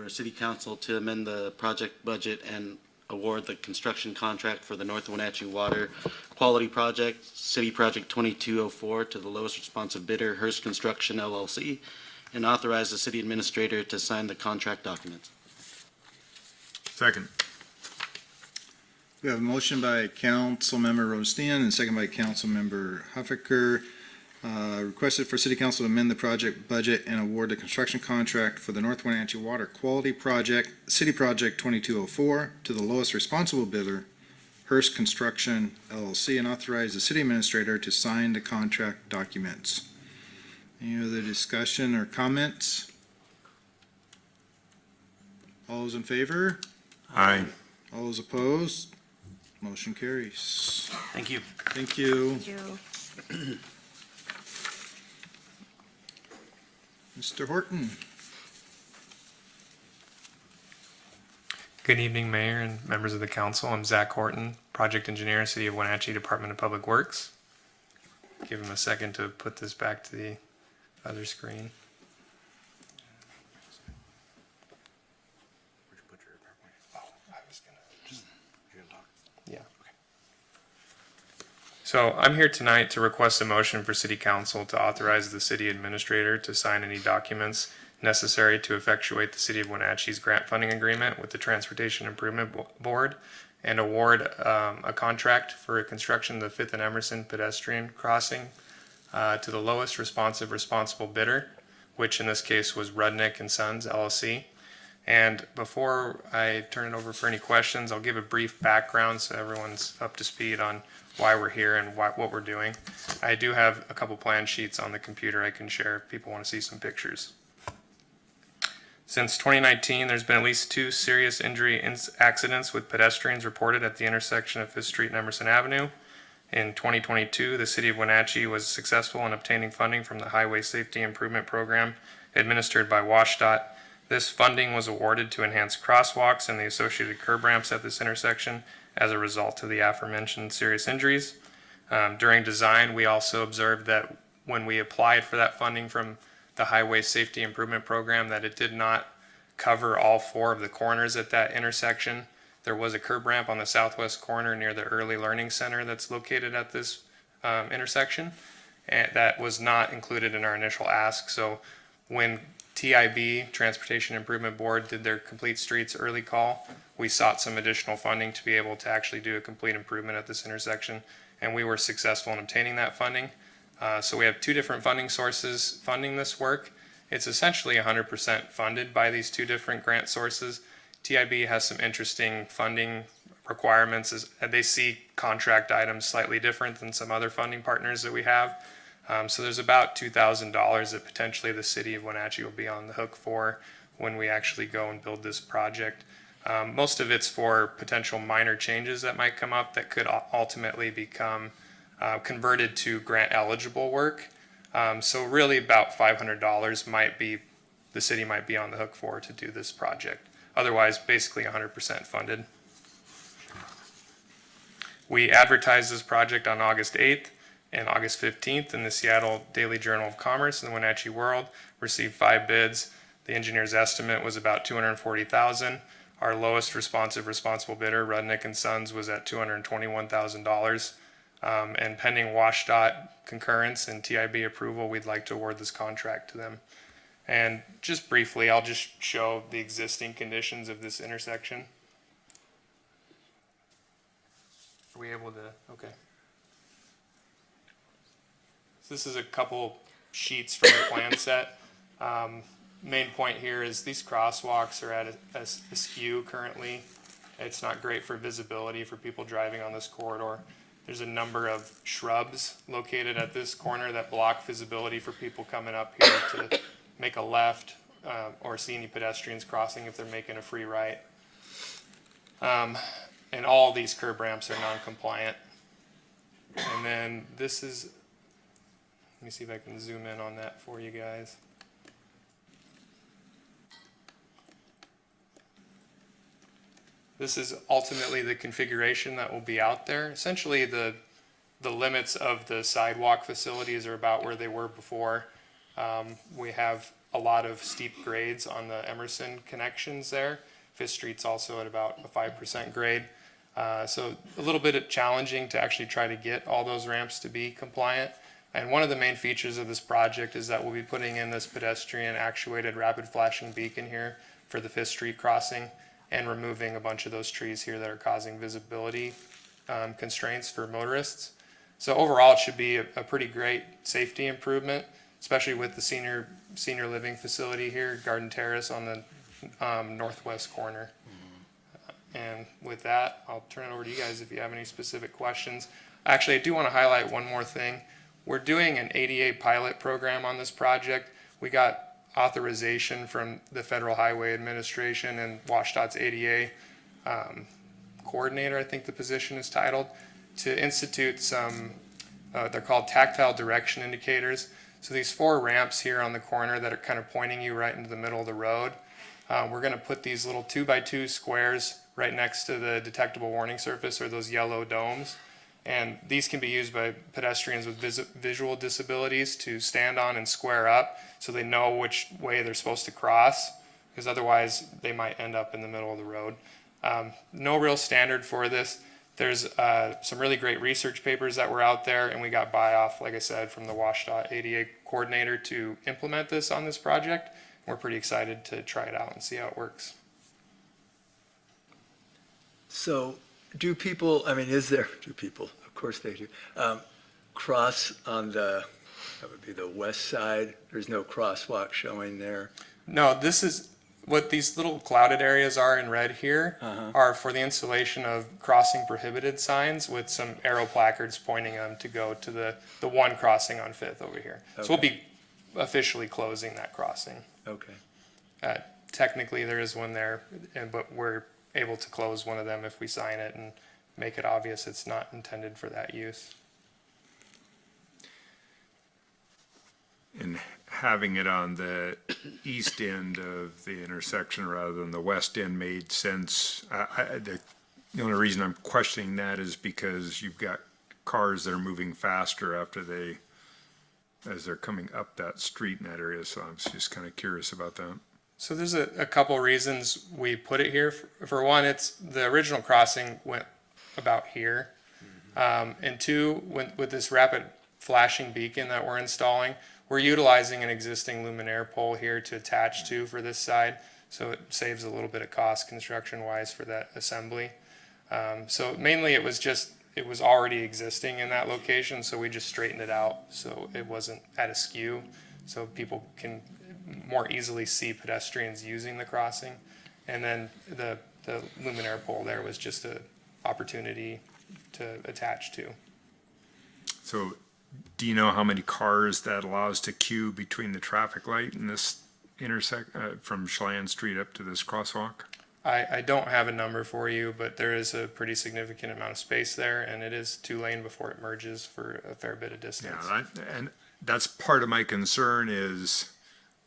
City Council to amend the project budget and award the construction contract for the North Wenatchee Water Quality Project, City Project 2204, to the lowest responsive bidder, Hearst Construction LLC, and authorize the city administrator to sign the contract documents. Second. We have a motion by Councilmember Rostand and second by Councilmember Huffaker. Requested for City Council to amend the project budget and award the construction contract for the North Wenatchee Water Quality Project, City Project 2204, to the lowest responsible bidder, Hearst Construction LLC, and authorize the city administrator to sign the contract documents. Any other discussion or comments? All those in favor? Aye. All those opposed? Motion carries. Thank you. Thank you. Thank you. Mr. Horton. Good evening, Mayor and members of the council. I'm Zach Horton, Project Engineer, City of Wenatchee, Department of Public Works. Give him a second to put this back to the other screen. Yeah. So I'm here tonight to request a motion for City Council to authorize the city administrator to sign any documents necessary to effectuate the City of Wenatchee's grant funding agreement with the Transportation Improvement Board and award a contract for construction of the Fifth and Emerson pedestrian crossing to the lowest responsible bidder, which in this case was Rudnick and Sons LLC. And before I turn it over for any questions, I'll give a brief background so everyone's up to speed on why we're here and what we're doing. I do have a couple plan sheets on the computer I can share if people want to see some pictures. Since 2019, there's been at least 2 serious injury accidents with pedestrians reported at the intersection of 5th Street and Emerson Avenue. In 2022, the City of Wenatchee was successful in obtaining funding from the Highway Safety Improvement Program administered by WashDOT. This funding was awarded to enhance crosswalks and the associated curb ramps at this intersection as a result of the aforementioned serious injuries. During design, we also observed that when we applied for that funding from the Highway Safety Improvement Program, that it did not cover all 4 of the corners at that intersection. There was a curb ramp on the southwest corner near the Early Learning Center that's located at this intersection, and that was not included in our initial ask. So When TIB, Transportation Improvement Board, did their Complete Streets early call, we sought some additional funding to be able to actually do a complete improvement at this intersection, and we were successful in obtaining that funding. So we have two different funding sources funding this work. It's essentially 100% funded by these two different grant sources. TIB has some interesting funding requirements as they see contract items slightly different than some other funding partners that we have. So there's about $2,000 that potentially the city of Wenatchee will be on the hook for when we actually go and build this project. Most of it's for potential minor changes that might come up that could ultimately become converted to grant eligible work. So really about $500 might be, the city might be on the hook for to do this project. Otherwise, basically 100% funded. We advertised this project on August 8th and August 15th in the Seattle Daily Journal of Commerce and the Wenatchee World, received 5 bids. The engineer's estimate was about $240,000. Our lowest responsible bidder, Rudnick and Sons, was at $221,000. And pending WashDOT concurrence and TIB approval, we'd like to award this contract to them. And just briefly, I'll just show the existing conditions of this intersection. Are we able to, okay. So this is a couple sheets from the plan set. Main point here is these crosswalks are at a skew currently. It's not great for visibility for people driving on this corridor. There's a number of shrubs located at this corner that block visibility for people coming up here to make a left or see any pedestrians crossing if they're making a free right. And all these curb ramps are non-compliant. And then this is, let me see if I can zoom in on that for you guys. This is ultimately the configuration that will be out there. Essentially, the limits of the sidewalk facilities are about where they were before. We have a lot of steep grades on the Emerson connections there. Fifth Street's also at about a 5% grade. So a little bit challenging to actually try to get all those ramps to be compliant. And one of the main features of this project is that we'll be putting in this pedestrian actuated rapid flashing beacon here for the Fifth Street crossing, and removing a bunch of those trees here that are causing visibility constraints for motorists. So overall, it should be a pretty great safety improvement, especially with the senior living facility here, Garden Terrace on the northwest corner. And with that, I'll turn it over to you guys if you have any specific questions. Actually, I do want to highlight one more thing. We're doing an ADA pilot program on this project. We got authorization from the Federal Highway Administration and WashDOT's ADA coordinator, I think the position is titled, to institute some, they're called tactile direction indicators. So these 4 ramps here on the corner that are kind of pointing you right into the middle of the road, we're going to put these little 2x2 squares right next to the detectable warning surface, or those yellow domes. And these can be used by pedestrians with visual disabilities to stand on and square up so they know which way they're supposed to cross, because otherwise they might end up in the middle of the road. No real standard for this. There's some really great research papers that were out there, and we got buy-off, like I said, from the WashDOT ADA coordinator to implement this on this project. We're pretty excited to try it out and see how it works. So do people, I mean, do people, of course they do, cross on that would be the west side? There's no crosswalk showing there? No, this is what these little clouded areas are in red here are for the installation of crossing prohibited signs with some arrow placards pointing them to go to the one crossing on 5th over here. Okay. So we'll be officially closing that crossing. Okay. Technically there is one there, but we're able to close one of them if we sign it and make it obvious it's not intended for that use. And having it on the east end of the intersection rather than the west end made sense. The only reason I'm questioning that is because you've got cars that are moving faster as they're coming up that street in that area. So I'm just kind of curious about that. So there's a couple reasons we put it here. For one, it's the original crossing went about here. And 2, with this rapid flashing beacon that we're installing, we're utilizing an existing luminaire pole here to attach to for this side, so it saves a little bit of cost construction-wise for that assembly. So mainly it was already existing in that location, so we just straightened it out so it wasn't at a skew, so people can more easily see pedestrians using the crossing. And then the luminaire pole there was just an opportunity to attach to. So do you know how many cars that allows to queue between the traffic light and this from Chelan Street up to this crosswalk? I don't have a number for you, but there is a pretty significant amount of space there, and it is 2-lane before it merges for a fair bit of distance. Yeah, and that's part of my concern is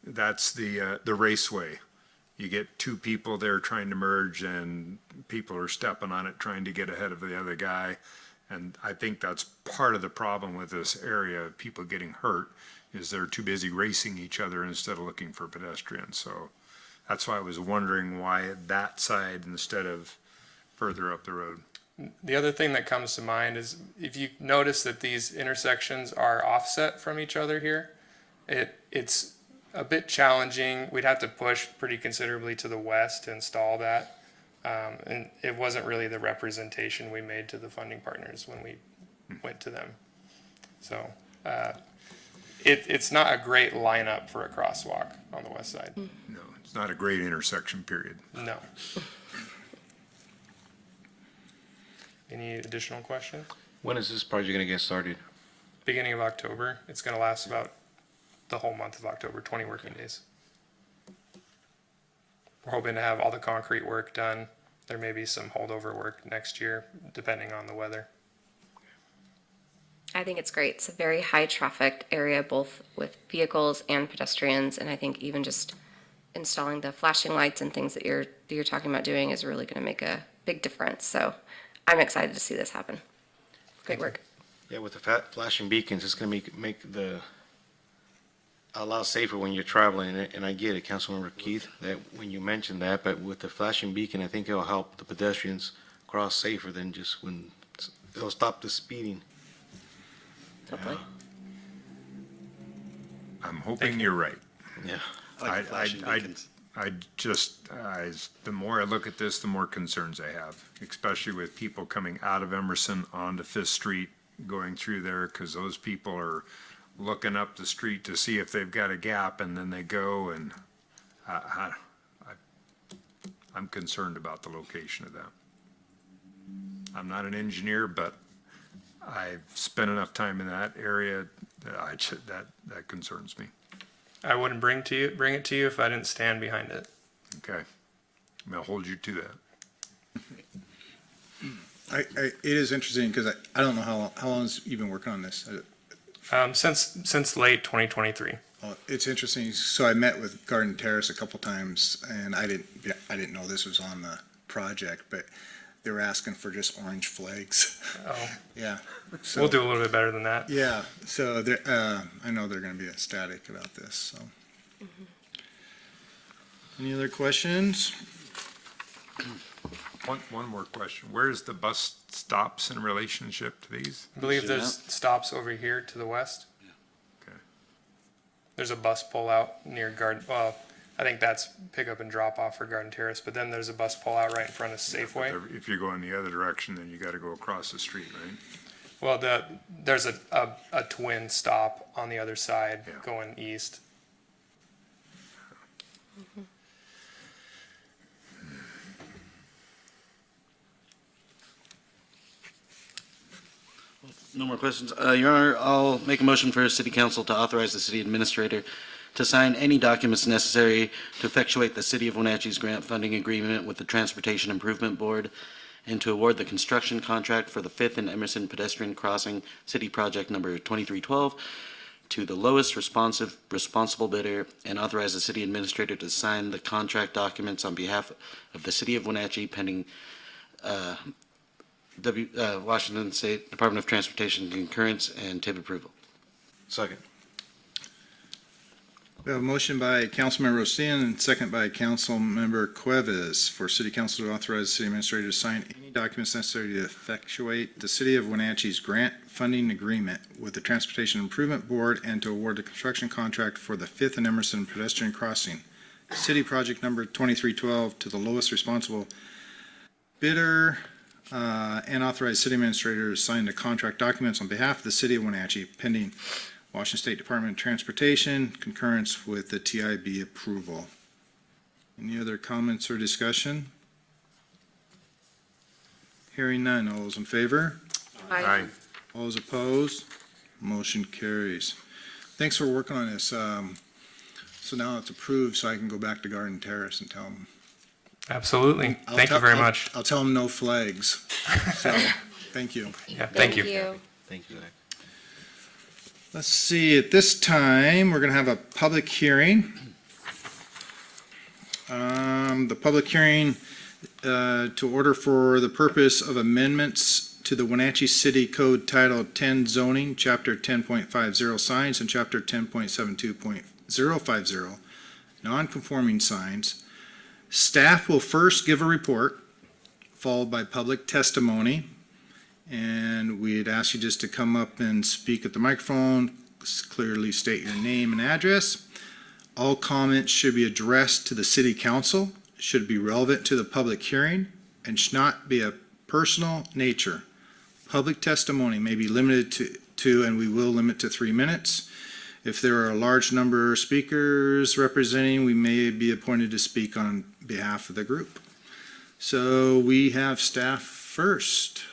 that's the raceway. You get two people there trying to merge and people are stepping on it trying to get ahead of the other guy. And I think that's part of the problem with this area, people getting hurt, is they're too busy racing each other instead of looking for pedestrians. So that's why I was wondering why that side instead of further up the road. The other thing that comes to mind is if you notice that these intersections are offset from each other here, it's a bit challenging. We'd have to push pretty considerably to the west to install that. And it wasn't really the representation we made to the funding partners when we went to them. So it's not a great lineup for a crosswalk on the west side. No, it's not a great intersection, period. No. Any additional questions? When is this project gonna get started? Beginning of October. It's going to last about the whole month of October, 20 working days. We're hoping to have all the concrete work done. There may be some holdover work next year, depending on the weather. I think it's great. It's a very high trafficked area, both with vehicles and pedestrians. And I think even just installing the flashing lights and things that you're talking about doing is really going to make a big difference. So I'm excited to see this happen. Great work. Yeah, with the flashing beacons, it's gonna make a lot safer when you're traveling, and I get it, Councilmember Keith, that when you mentioned that, but with the flashing beacon, I think it'll help the pedestrians cross safer than just when, it'll stop the speeding. Hopefully. I'm hoping you're right. Yeah. I the more I look at this, the more concerns I have, especially with people coming out of Emerson onto Fifth Street, going through there, because those people are looking up the street to see if they've got a gap, and then they go, and I'm concerned about the location of that. I'm not an engineer, but I've spent enough time in that area that that concerns me. I wouldn't bring it to you if I didn't stand behind it. Okay, I'll hold you to that. It is interesting because I don't know how long has you been working on this? Since late 2023. It's interesting. So I met with Garden Terrace a couple times, and I didn't know this was on the project, but they were asking for just orange flags. Oh. Yeah. We'll do a little bit better than that. Yeah. So I know they're going to be ecstatic about this. So. Any other questions? One more question. Where's the bus stops in relationship to these? I believe there's stops over here to the west. Okay. There's a bus pull out near Garden, well, I think that's pick up and drop off for Garden Terrace, but then there's a bus pull out right in front of Safeway. If you're going the other direction, then you got to go across the street, right? Well, there's a twin stop on the other side going east. No more questions. Your Honor, I'll make a motion for City Council to authorize the city administrator to sign any documents necessary to effectuate the City of Wenatchee's grant funding agreement with the Transportation Improvement Board and to award the construction contract for the Fifth and Emerson Pedestrian Crossing City Project Number 2312 to the lowest responsible bidder and authorize the city administrator to sign the contract documents on behalf of the City of Wenatchee pending Washington State Department of Transportation concurrence and TIP approval. Second. We have a motion by Councilmember Rostian and second by Councilmember Cuevas for City Council to authorize the city administrator to sign any documents necessary to effectuate the City of Wenatchee's grant funding agreement with the Transportation Improvement Board and to award the construction contract for the Fifth and Emerson pedestrian crossing, city project number 2312, to the lowest responsible bidder, and authorize city administrator to sign the contract documents on behalf of the City of Wenatchee pending Washington State Department of Transportation concurrence with the TIB approval. Any other comments or discussion? Hearing none. All those in favor? Aye. All those opposed? Motion carries. Thanks for working on this. So now it's approved, so I can go back to Garden Terrace and tell them. Absolutely. Thank you very much. I'll tell them no flags. So, thank you. Yeah, thank you. Thank you, Zach. Let's see, at this time, we're going to have a public hearing. The public hearing to order for the purpose of amendments to the Wenatchee City Code Title 10 zoning, Chapter 10.50 signs, and Chapter 10.72.050 non-conforming signs. Staff will first give a report, followed by public testimony. And we'd ask you just to come up and speak at the microphone, clearly state your name and address. All comments should be addressed to the city council, should be relevant to the public hearing, and should not be of personal nature. Public testimony may be limited to, and we will limit to 3 minutes. If there are a large number of speakers representing, we may be appointed to speak on behalf of the group. So we have staff first.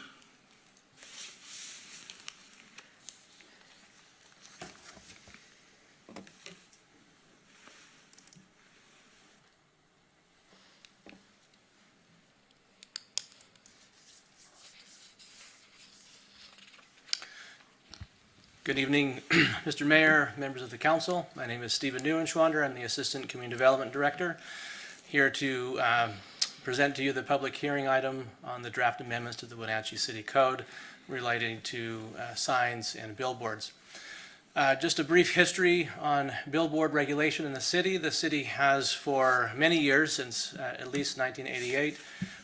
Good evening, Mr. Mayor, members of the council. My name is Stephen Neuenschwander. I'm the Assistant Community Development Director, here to present to you the public hearing item on the draft amendments to the Wenatchee City Code relating to signs and billboards. Just a brief history on billboard regulation in the city. The city has for many years, since at least 1988,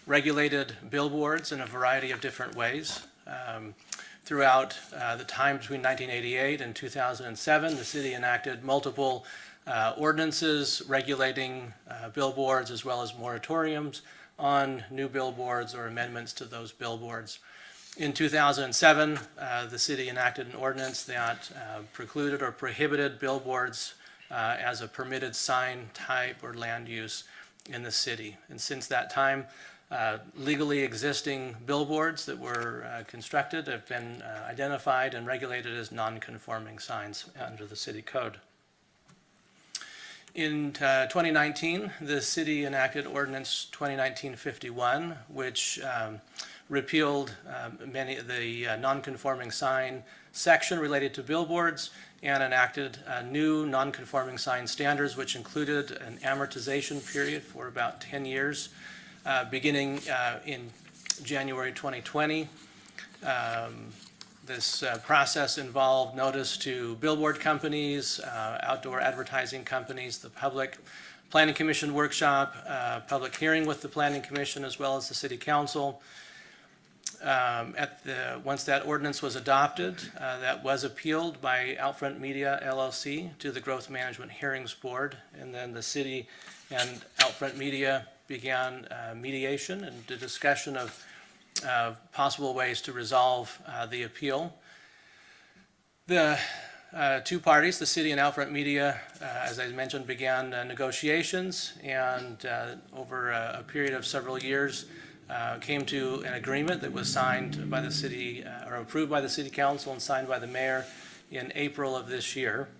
regulated billboards in a variety of different ways. Throughout the time between 1988 and 2007, the city enacted multiple ordinances regulating billboards as well as moratoriums on new billboards or amendments to those billboards. In 2007, the city enacted an ordinance that precluded or prohibited billboards as a permitted sign type or land use in the city. And since that time, legally existing billboards that were constructed have been identified and regulated as non-conforming signs under the city code. In 2019, the city enacted Ordinance 2019-51, which repealed many of the non-conforming sign section related to billboards and enacted new non-conforming sign standards, which included an amortization period for about 10 years. Beginning in January 2020. This process involved notice to billboard companies, outdoor advertising companies, the public, Planning Commission workshop, public hearing with the Planning Commission as well as the City Council. Once that ordinance was adopted, that was appealed by Outfront Media LLC to the Growth Management Hearings Board, and then the city and Outfront Media began mediation and the discussion of possible ways to resolve the appeal. The two parties, the city and Outfront Media, as I mentioned, began negotiations, and over a period of several years came to an agreement that was signed by the city, or approved by the City Council and signed by the mayor in April of this year.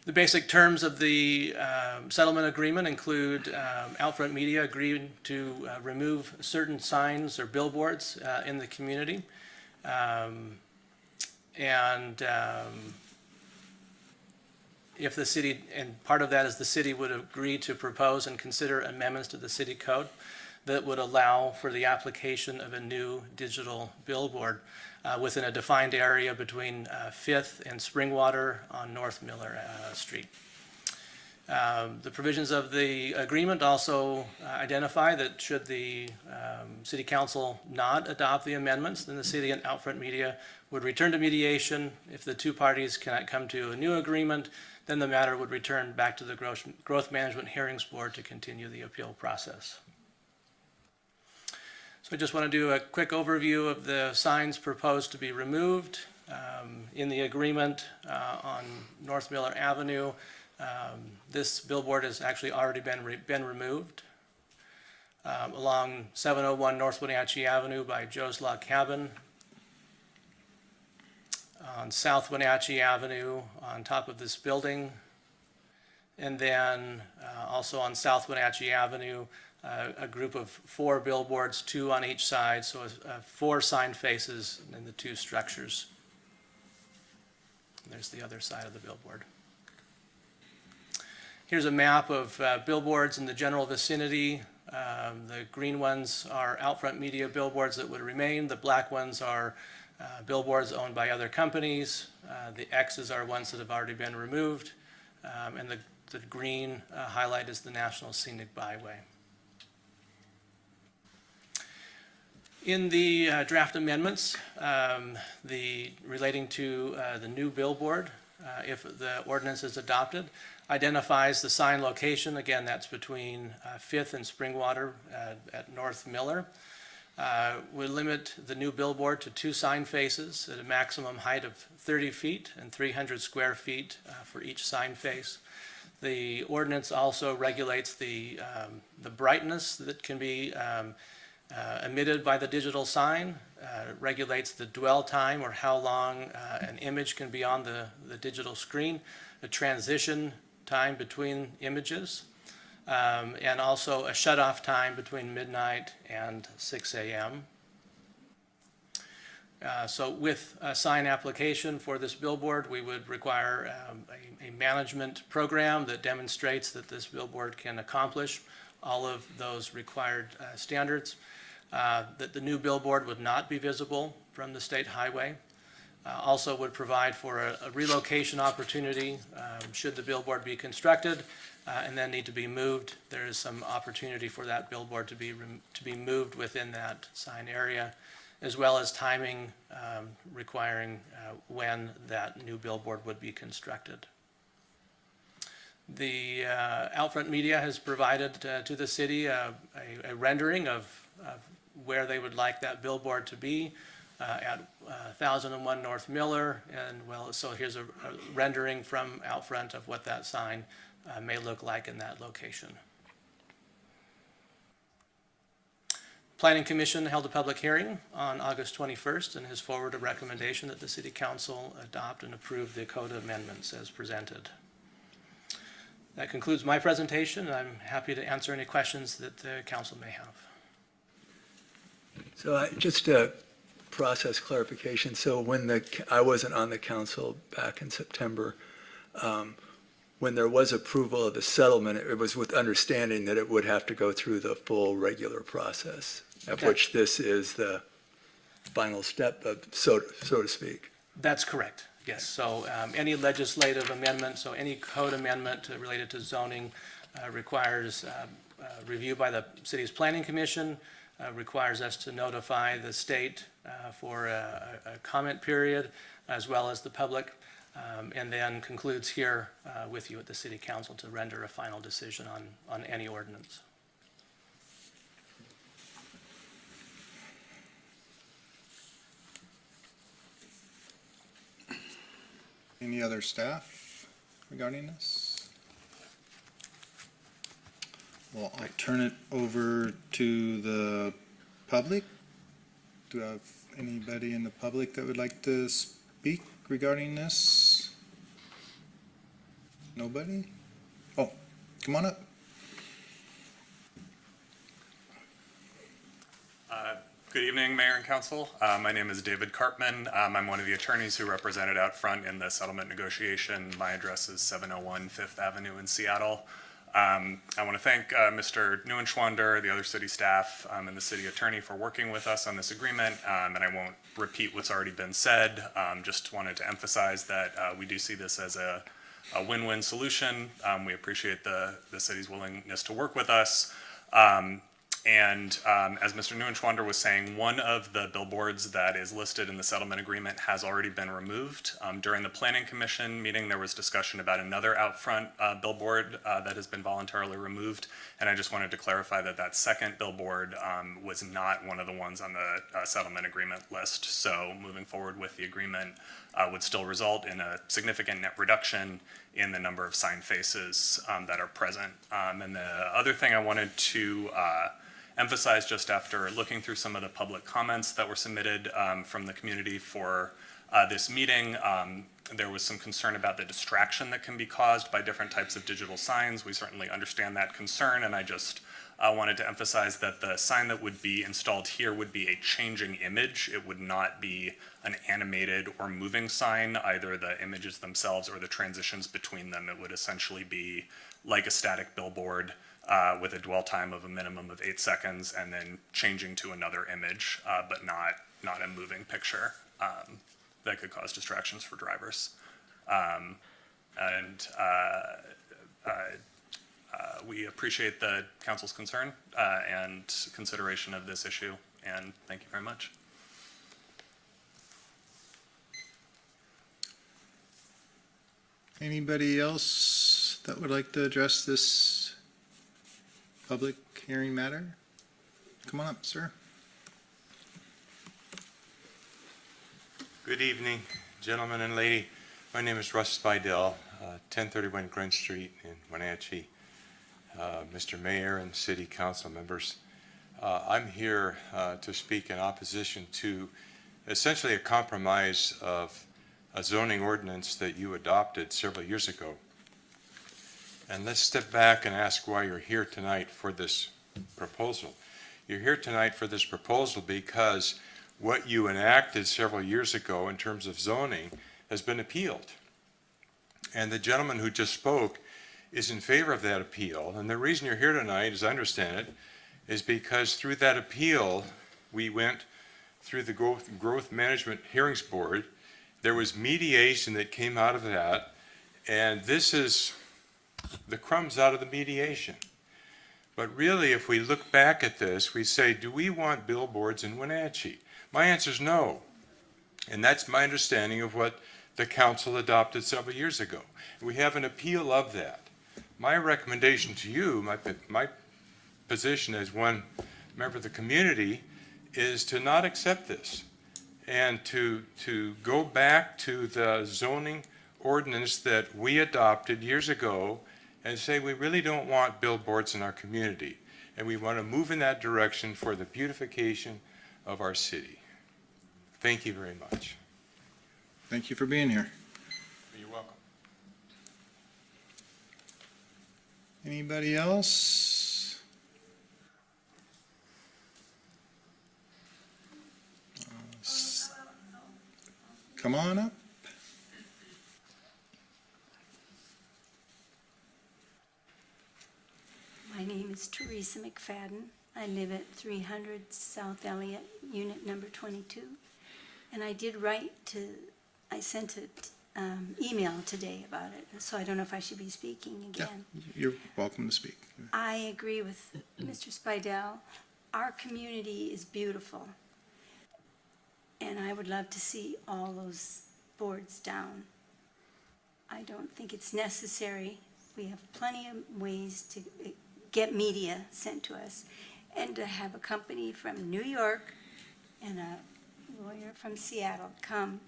The basic terms of the settlement agreement include Outfront Media agreed to remove certain signs or billboards in the community. If the city, and part of that is the city would agree to propose and consider amendments to the city code. that would allow for the application of a new digital billboard within a defined area between 5th and Springwater on North Miller Street. The provisions of the agreement also identify that should the City Council not adopt the amendments, then the City and Outfront Media would return to mediation. If the two parties cannot come to a new agreement, then the matter would return back to the Growth Management Hearings Board to continue the appeal process. So I just want to do a quick overview of the signs proposed to be removed. In the agreement on North Miller Avenue, this billboard has actually already been removed. Along 701 North Wenatchee Avenue by Joe's Log Cabin. On South Wenatchee Avenue on top of this building. And then also on South Wenatchee Avenue, a group of 4 billboards, 2 on each side, so 4 sign faces in the 2 structures. There's the other side of the billboard. Here's a map of billboards in the general vicinity. The green ones are Outfront Media billboards that would remain. The black ones are billboards owned by other companies. The X's are ones that have already been removed. And the green highlight is the National Scenic Byway. In the draft amendments, relating to the new billboard, if the ordinance is adopted, identifies the sign location. Again, that's between 5th and Springwater at North Miller. We limit the new billboard to 2 sign faces at a maximum height of 30 feet and 300 square feet for each sign face. The ordinance also regulates the brightness that can be emitted by the digital sign, regulates the dwell time or how long an image can be on the digital screen, the transition time between images, and also a shut-off time between midnight and 6 a.m. So with a sign application for this billboard, we would require a management program that demonstrates that this billboard can accomplish all of those required standards, that the new billboard would not be visible from the state highway, also would provide for a relocation opportunity should the billboard be constructed and then need to be moved. There is some opportunity for that billboard to be moved within that sign area, as well as timing requiring when that new billboard would be constructed. The Outfront Media has provided to the city a rendering of where they would like that billboard to be at 1001 North Miller, and so here's a rendering from Outfront of what that sign may look like in that location. Planning Commission held a public hearing on August 21st and has forwarded a recommendation that the City Council adopt and approve the code amendments as presented. That concludes my presentation, and I'm happy to answer any questions that the council may have. So just a process clarification. So when I wasn't on the council back in September, when there was approval of the settlement, it was with understanding that it would have to go through the full regular process, of which this is the final step, so to speak. That's correct, yes. So any legislative amendment, so any code amendment related to zoning requires review by the city's planning commission, requires us to notify the state for a comment period, as well as the public, and then concludes here with you at the city council to render a final decision on any ordinance. Any other staff regarding this? Well, I'll turn it over to the public. Do I have anybody in the public that would like to speak regarding this? Nobody? Oh, come on up. Good evening, Mayor and Council. My name is David Karpman. I'm one of the attorneys who represented out front in the settlement negotiation. My address is 701 Fifth Avenue in Seattle. I want to thank Mr. Neuenschwander, the other city staff, and the city attorney for working with us on this agreement, and I won't repeat what's already been said. Just wanted to emphasize that we do see this as a win-win solution. We appreciate the city's willingness to work with us. As Mr. Neuenschwander was saying, one of the billboards that is listed in the settlement agreement has already been removed. During the Planning Commission meeting, there was discussion about another out front billboard that has been voluntarily removed. And I just wanted to clarify that that second billboard was not one of the ones on the settlement agreement list. So moving forward with the agreement would still result in a significant net reduction in the number of sign faces that are present. And the other thing I wanted to emphasize, just after looking through some of the public comments that were submitted from the community for this meeting, there was some concern about the distraction that can be caused by different types of digital signs. We certainly understand that concern, and I just wanted to emphasize that the sign that would be installed here would be a changing image. It would not be an animated or moving sign, either the images themselves or the transitions between them. It would essentially be like a static billboard with a dwell time of a minimum of 8 seconds and then changing to another image, but not a moving picture that could cause distractions for drivers. We appreciate the council's concern and consideration of this issue, and thank you very much. Anybody else that would like to address this public hearing matter? Come on up, sir. Good evening, gentlemen and lady. My name is Russ Spidell, 1031 Grant Street in Wenatchee. Mr. Mayor and City Council members, I'm here to speak in opposition to essentially a compromise of a zoning ordinance that you adopted several years ago. And let's step back and ask why you're here tonight for this proposal. You're here tonight for this proposal because what you enacted several years ago in terms of zoning has been appealed. And the gentleman who just spoke is in favor of that appeal. And the reason you're here tonight, as I understand it, is because through that appeal, we went through the Growth Management Hearings Board. There was mediation that came out of that, and this is the crumbs out of the mediation. But really, if we look back at this, we say, do we want billboards in Wenatchee? My answer is no. And that's my understanding of what the council adopted several years ago. We have an appeal of that. My recommendation to you, my position as one member of the community, is to not accept this and to go back to the zoning ordinance that we adopted years ago and say we really don't want billboards in our community, and we want to move in that direction for the beautification of our city. Thank you very much. Thank you for being here. You're welcome. Anybody else? Come on up. My name is Teresa McFadden. I live at 300 South Elliott, unit number 22. And I did I sent an email today about it, so I don't know if I should be speaking again. You're welcome to speak. I agree with Mr. Spidell. Our community is beautiful. And I would love to see all those boards down. I don't think it's necessary. We have plenty of ways to get media sent to us. And to have a company from New York and a lawyer from Seattle come,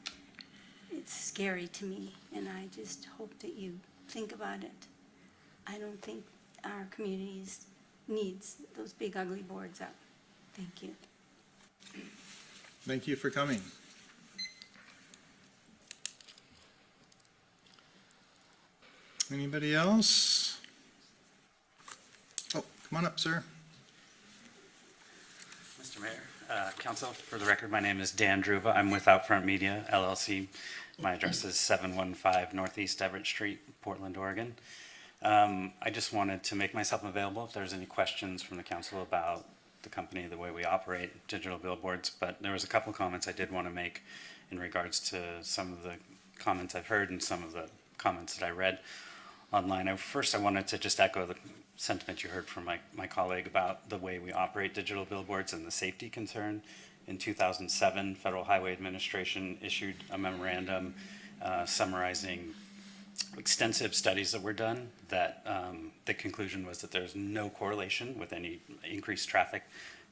it's scary to me. And I just hope that you think about it. I don't think our community needs those big ugly boards up. Thank you. Thank you for coming. Anybody else? Oh, come on up, sir. Mr. Mayor, Council, for the record, my name is Dan Druva. I'm with Outfront Media, LLC. My address is 715 Northeast Everett Street, Portland, Oregon. I just wanted to make myself available if there's any questions from the council about the company, the way we operate digital billboards. But there was a couple of comments I did want to make in regards to some of the comments I've heard and some of the comments that I read online. First, I wanted to just echo the sentiment you heard from my colleague about the way we operate digital billboards and the safety concern. In 2007, Federal Highway Administration issued a memorandum summarizing extensive studies that were done that the conclusion was that there's no correlation with any increased traffic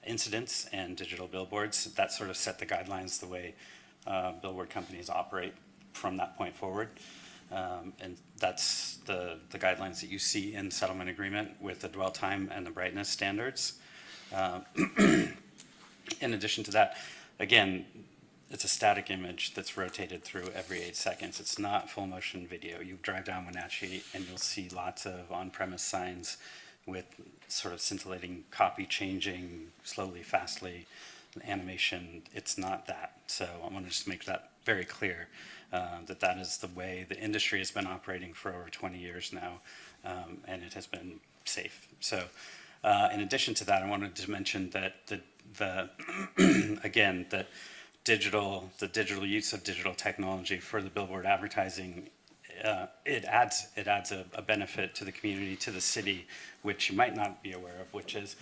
incidents and digital billboards. That sort of set the guidelines the way billboard companies operate from that point forward. And that's the guidelines that you see in settlement agreement with the dwell time and the brightness standards. In addition to that, again, it's a static image that's rotated through every 8 seconds. It's not full motion video. You drive down Wenatchee and you'll see lots of on-premise signs with sort of scintillating copy changing slowly, fastly, animation. It's not that. So I want to just make that very clear, that is the way the industry has been operating for over 20 years now, and it has been safe. So in addition to that, I wanted to mention that again, that the digital use of digital technology for the billboard advertising, it adds a benefit to the community, to the city, which you might not be aware of, which is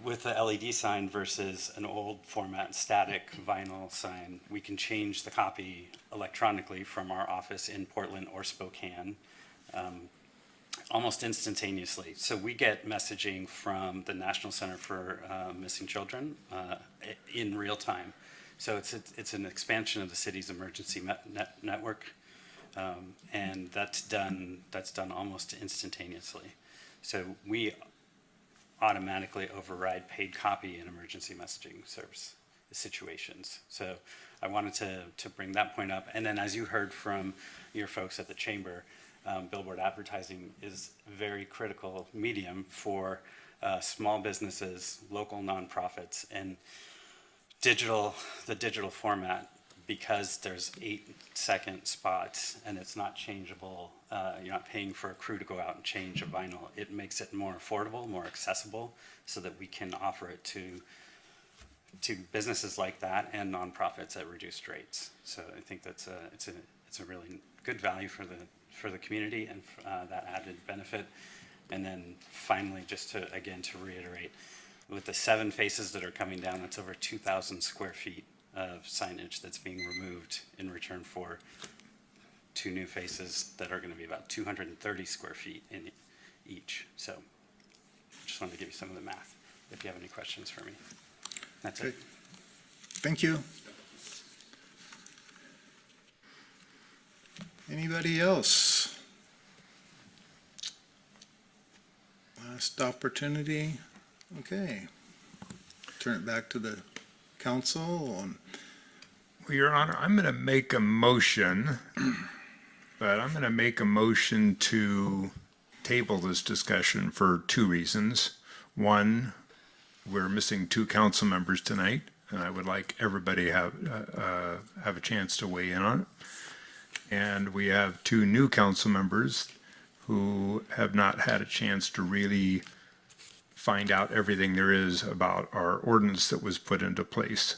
with the LED sign versus an old format static vinyl sign, we can change the copy electronically from our office in Portland or Spokane almost instantaneously. So we get messaging from the National Center for Missing Children in real time. So it's an expansion of the city's emergency network, and that's done almost instantaneously. So we automatically override paid copy in emergency messaging service situations. So I wanted to bring that point up. And then as you heard from your folks at the chamber, billboard advertising is a very critical medium for small businesses, local nonprofits, and the digital format, because there's 8-second spots and it's not changeable. You're not paying for a crew to go out and change a vinyl. It makes it more affordable, more accessible, so that we can offer it to businesses like that and nonprofits at reduced rates. So I think it's a really good value for the community and that added benefit. And then finally, just to reiterate, with the 7 faces that are coming down, that's over 2,000 square feet of signage that's being removed in return for 2 new faces that are going to be about 230 square feet in each. So just wanted to give you some of the math if you have any questions for me. That's it. Thank you. Anybody else? Last opportunity. Okay. Turn it back to the council on. Well, Your Honor, I'm going to make a motion, but I'm going to make a motion to table this discussion for 2 reasons. One, we're missing 2 council members tonight, and I would like everybody to have a chance to weigh in on it. And we have 2 new council members who have not had a chance to really find out everything there is about our ordinance that was put into place.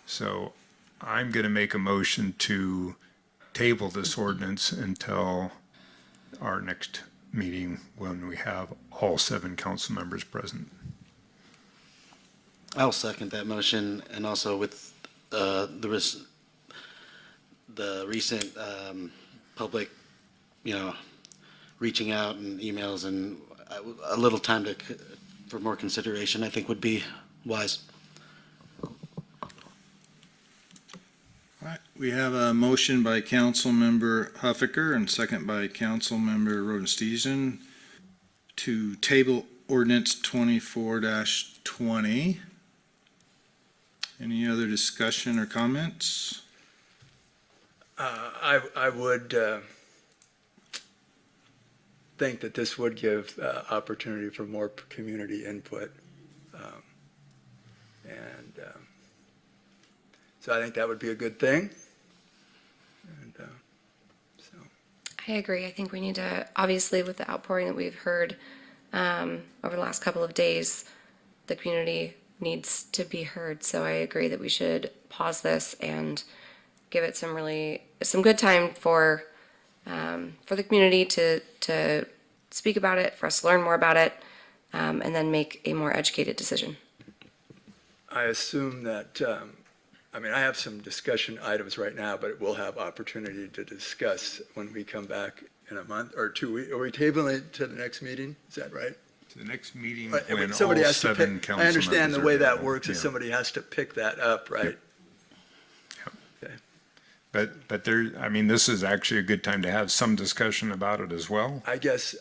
So I'm going to make a motion to table this ordinance until our next meeting when we have all 7 council members present. I'll second that motion, and also with the recent public, reaching out and emails and a little time for more consideration, I think would be wise. All right, we have a motion by Councilmember Huffaker and second by Councilmember Rodenstisen to table ordinance 24-20. Any other discussion or comments? I would think that this would give opportunity for more community input. So I think that would be a good thing. And I I agree. I think we need to, obviously, with the outpouring that we've heard over the last couple of days, the community needs to be heard. So I agree that we should pause this and give it some good time for the community to speak about it, for us to learn more about it, and then make a more educated decision. I assume that, I have some discussion items right now, but we'll have opportunity to discuss when we come back in a month or 2 weeks. Are we tabling it to the next meeting? Is that right? To the next meeting, But when somebody all has to 7 pick. council I understand the members way are that available. works is Yeah. somebody has to pick that up, right? Okay. But there, this is actually a good time to have some discussion about it as well. I guess,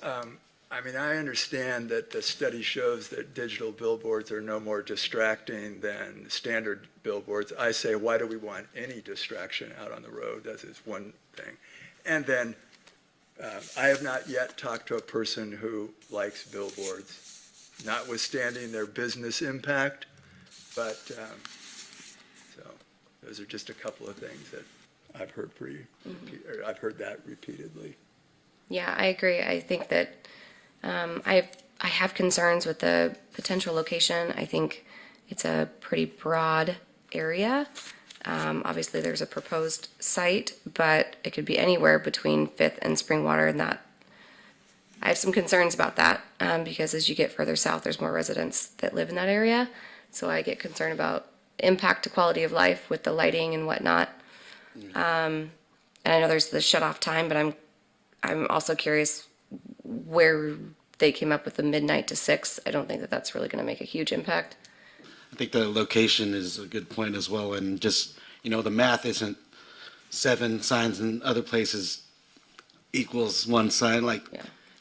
I understand that the study shows that digital billboards are no more distracting than standard billboards. I say, why do we want any distraction out on the road? That is one thing. And then, I have not yet talked to a person who likes billboards, notwithstanding their business impact. But, so, those are just a couple of things that I've heard I've heard that repeatedly. Yeah, I agree. I think that I have concerns with the potential location. I think it's a pretty broad area. Obviously, there's a proposed site, but it could be anywhere between Fifth and Springwater, and that I have some concerns about that because as you get further south, there's more residents that live in that area. So I get concerned about impact to quality of life with the lighting and whatnot. And I know there's the shut-off time, but I'm also curious where they came up with the midnight to 6. I don't think that that's really going to make a huge impact. I think the location is a good point as well, and just, the math isn't 7 signs in other places equals 1 sign,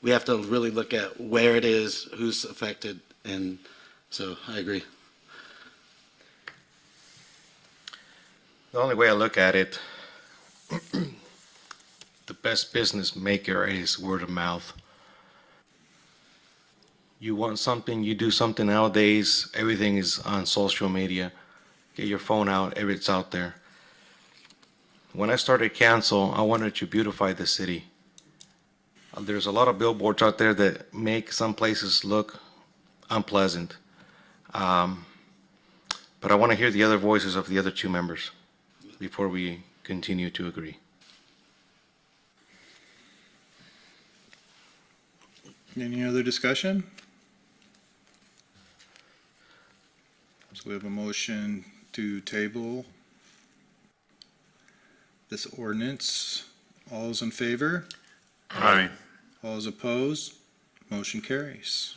we have to really look at where it is, who's affected, and so I agree. The only way I look at it, the best business maker is word of mouth. You want something, you do something nowadays, everything is on social media. Get your phone out, it's out there. When I started council, I wanted to beautify the city. There's a lot of billboards out there that make some places look unpleasant. But I want to hear the other voices of the other 2 members before we continue to agree. Any other discussion? So we have a motion to table this ordinance. All those in favor? Aye. All those opposed? Motion carries.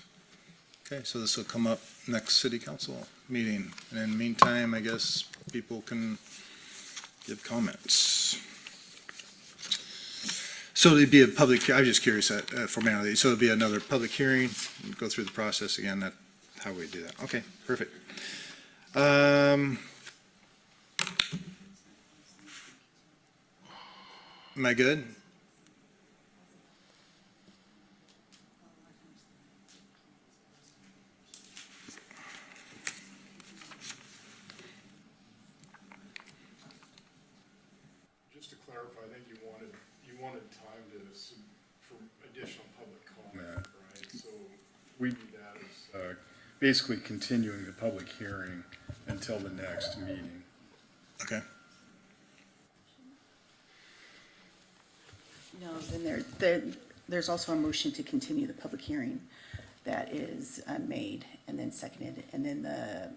Okay, so this will come up next city council meeting. And in the meantime, I guess people can give comments. So it'd be a public, I'm just curious at formality. So it'd be another public hearing, go through the process again, that how we do that. Okay, perfect. Am I good? Just to clarify, I think you wanted time for additional public comment, right? So we do that as basically continuing the public hearing until the next meeting. Okay. No, then there's also a motion to continue the public hearing that is made and then seconded. And then the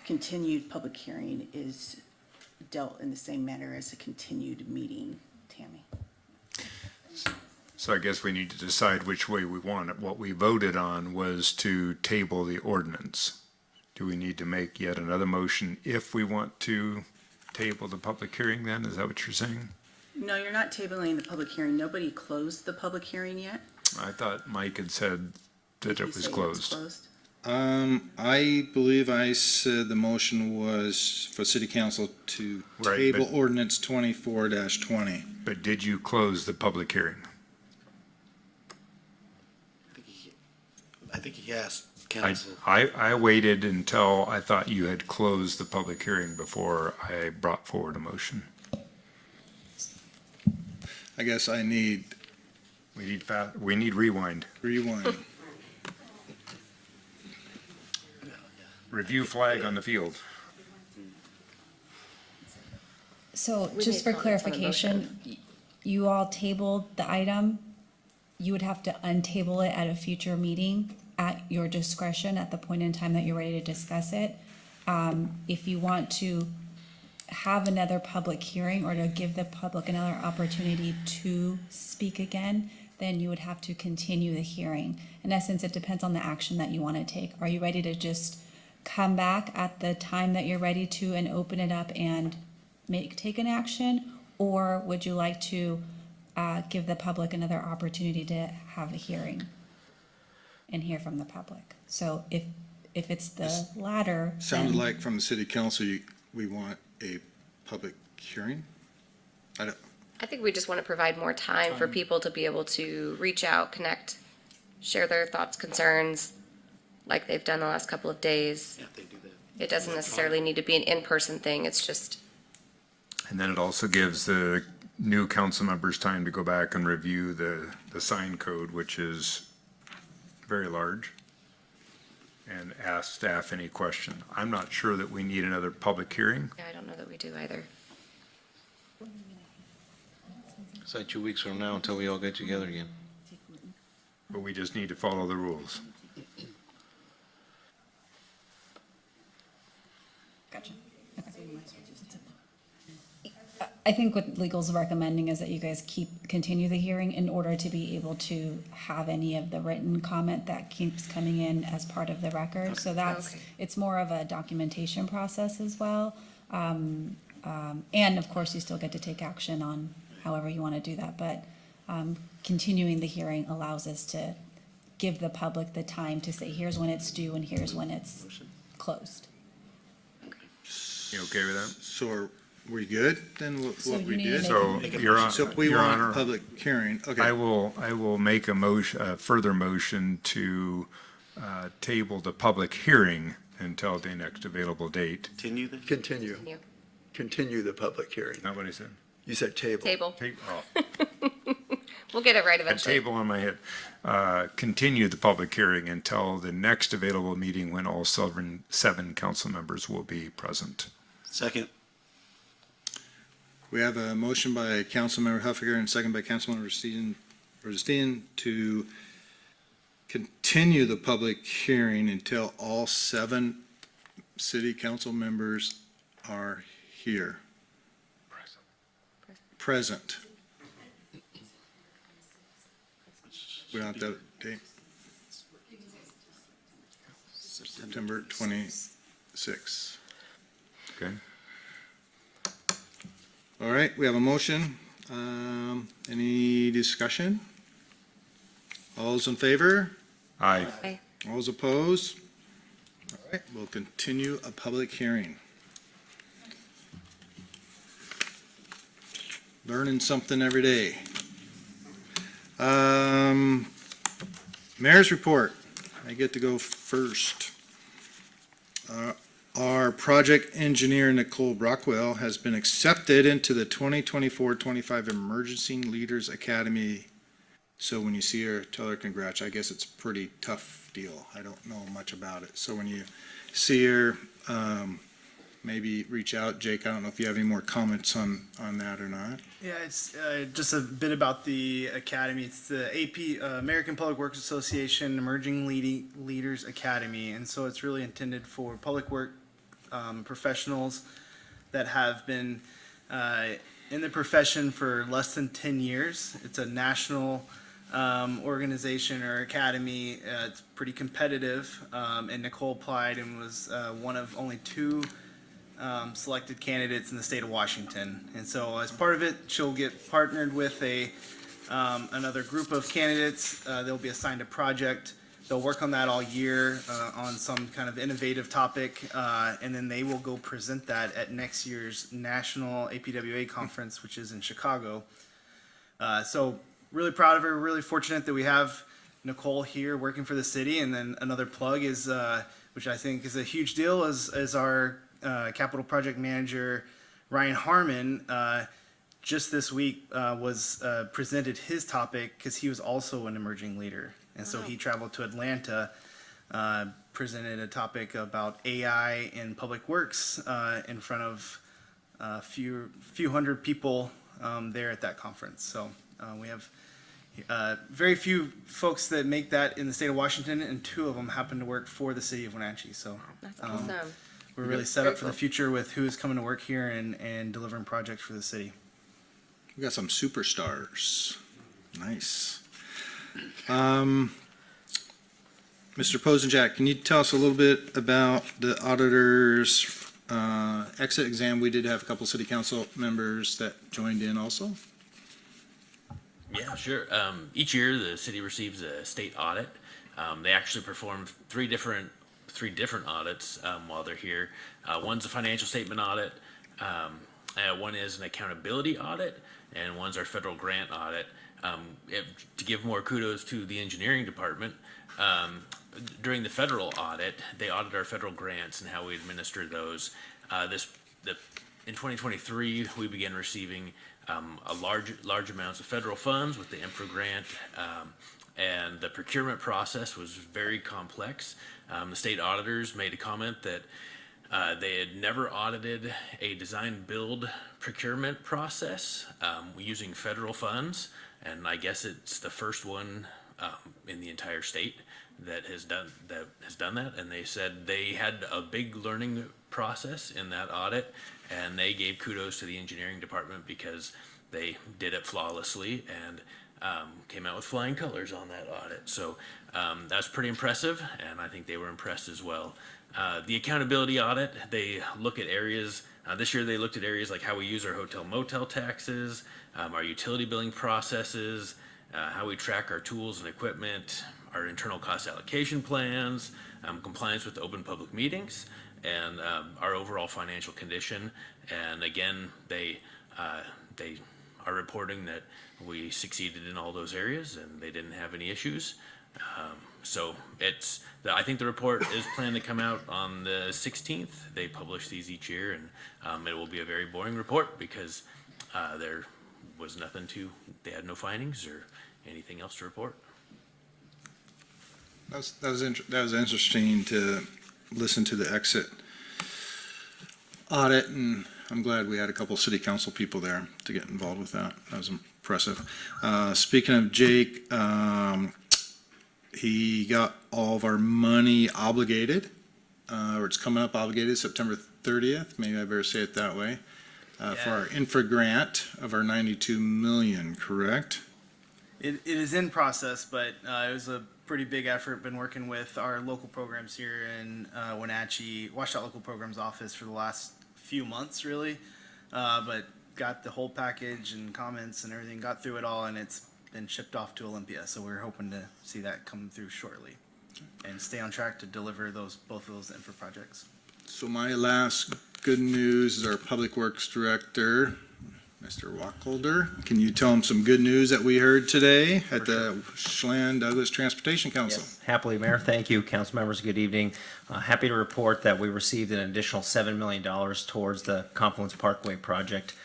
continued public hearing is dealt in the same manner as a continued meeting. Tammy? So I guess we need to decide which way we want it. What we voted on was to table the ordinance. Do we need to make yet another motion if we want to table the public hearing then? Is that what you're saying? No, you're not tabling the public hearing. Nobody closed the public hearing yet. I thought Mike had said that Did you it was say closed. I believe I said the motion was for city council to Right, table but- ordinance 24-20. But did you close the public hearing? I think he asked council. I waited until I thought you had closed the public hearing before I brought forward a motion. I guess I need We need rewind. rewind. Review flag on the field. So We just need for comments on the clarification, you all tabled the item. You would have to untable it at a future meeting at your discretion at the point in time that you're ready to discuss it. If you want to have another public hearing or to give the public another opportunity to speak again, then you would have to continue the hearing. In essence, it depends on the action that you want to take. Are you ready to just come back at the time that you're ready to and open it up and take an action? Or would you like to give the public another opportunity to have a hearing and hear from the public? So if it's the latter, Sounded then- like from the city council, we want a public hearing? I think we just want to provide more time for people to be able to reach out, connect, share their thoughts, concerns, like they've done the last couple of days. Yeah, they do that. It doesn't necessarily need to be an in-person thing, it's just, And then it also gives the new council members time to go back and review the sign code, which is very large, and ask staff any question. I'm not sure that we need another public hearing. yeah, I don't know that we do either. It's like 2 weeks from now until we all get together again. But we just need to follow the rules. Gotcha. I think what legal's recommending is that you guys continue the hearing in order to be able to have any of the written comment that keeps coming in as part of the record. So that's, Okay. it's more of a documentation process as well. And of course, you still get to take action on however you want to do that. But continuing the hearing allows us to give the public the time to say, here's when it's due and here's when it's closed. You okay with that? So are we good then with So what you we need to did? make So, Your Honor. So if we Your want Honor, a public hearing, okay. I will make a motion, a further motion to table the public hearing until the next available date. Continue then? Continue. Continue. Continue the public hearing. Not what I said. You said table. Table. Oh, We'll get it right a eventually. table on my head. Continue the public hearing until the next available meeting when all seven council members will be present. Second. We have a motion by Councilmember Huffaker and second by Councilmember Rostin to continue the public hearing until all 7 city council members are here. Present. We don't have that date. September 26. Okay? All right, we have a motion. Any discussion? All's in favor? Aye. Aye. All's opposed? All right, we'll continue a public hearing. Learning something every day. Mayor's report. I get to go first. Our project engineer, Nicole Brockwell, has been accepted into the 2024-25 Emergency Leaders Academy. So when you see her, tell her congrats. I guess it's a pretty tough deal. I don't know much about it. So when you see her, maybe reach out. Jake, I don't know if you have any more comments on that or not. Yeah, it's just a bit about the academy. It's the AP, American Public Works Association Emerging Leaders Academy. And so it's really intended for public work professionals that have been in the profession for less than 10 years. It's a national organization or academy. It's pretty competitive. And Nicole applied and was one of only 2 selected candidates in the state of Washington. And so as part of it, she'll get partnered with another group of candidates. They'll be assigned a project. They'll work on that all year on some kind of innovative topic, and then they will go present that at next year's National APWA Conference, which is in Chicago. So really proud of her, really fortunate that we have Nicole here working for the city. And then another plug is, which I think is a huge deal, is our capital project manager, Ryan Harmon, just this week was presented his topic because he was also an emerging leader. And so he traveled to Atlanta, presented a topic about AI in public works in front of a few hundred people there at that conference. So we have very few folks that make that in the state of Washington, and 2 of them happen to work for the city of Wenatchee. So That's awesome. we're really set up for the future with who's coming to work here and delivering projects for the city. We got some superstars. Nice. Mr. Posenjack, can you tell us a little bit about the auditor's exit exam? We did have a couple city council members that joined in also. Yeah, sure. Each year, the city receives a state audit. They actually perform three different audits while they're here. One's a financial statement audit, one is an accountability audit, and one's our federal grant audit. To give more kudos to the engineering department, during the federal audit, they audit our federal grants and how we administer those. In 2023, we began receiving large amounts of federal funds with the infra grant, and the procurement process was very complex. The state auditors made a comment that they had never audited a design build procurement process using federal funds, and I guess it's the first one in the entire state that has done that. And they said they had a big learning process in that audit, and they gave kudos to the engineering department because they did it flawlessly and came out with flying colors on that audit. So that's pretty impressive, and I think they were impressed as well. The accountability audit, they look at areas, this year they looked at areas like how we use our hotel motel taxes, our utility billing processes, how we track our tools and equipment, our internal cost allocation plans, compliance with open public meetings, and our overall financial condition. And again, they are reporting that we succeeded in all those areas and they didn't have any issues. So I think the report is planned to come out on the 16th. They publish these each year, and it will be a very boring report because there was they had no findings or anything else to report. That was interesting to listen to the exit audit, and I'm glad we had a couple city council people there to get involved with that. That was impressive. Speaking of Jake, he got all of our money obligated, or it's coming up obligated September 30th. Maybe I better say it that way. For our infra grant of our 92 million, correct? It is in process, but it was a pretty big effort. Been working with our local programs here in Wenatchee, Washtenaw Local Programs Office for the last few months, really. But got the whole package and comments and everything, got through it all, and it's been shipped off to Olympia. So we're hoping to see that come through shortly and stay on track to deliver both of those infra projects. So my last good news is our Public Works Director, Mr. Wacholder. Can you tell him some good news that we heard today at the Chelan Douglas Transportation Council? Yes, happily, Mayor. Thank you, council members. Good evening. Happy to report that we received an additional $7 million towards the Confluence Parkway project.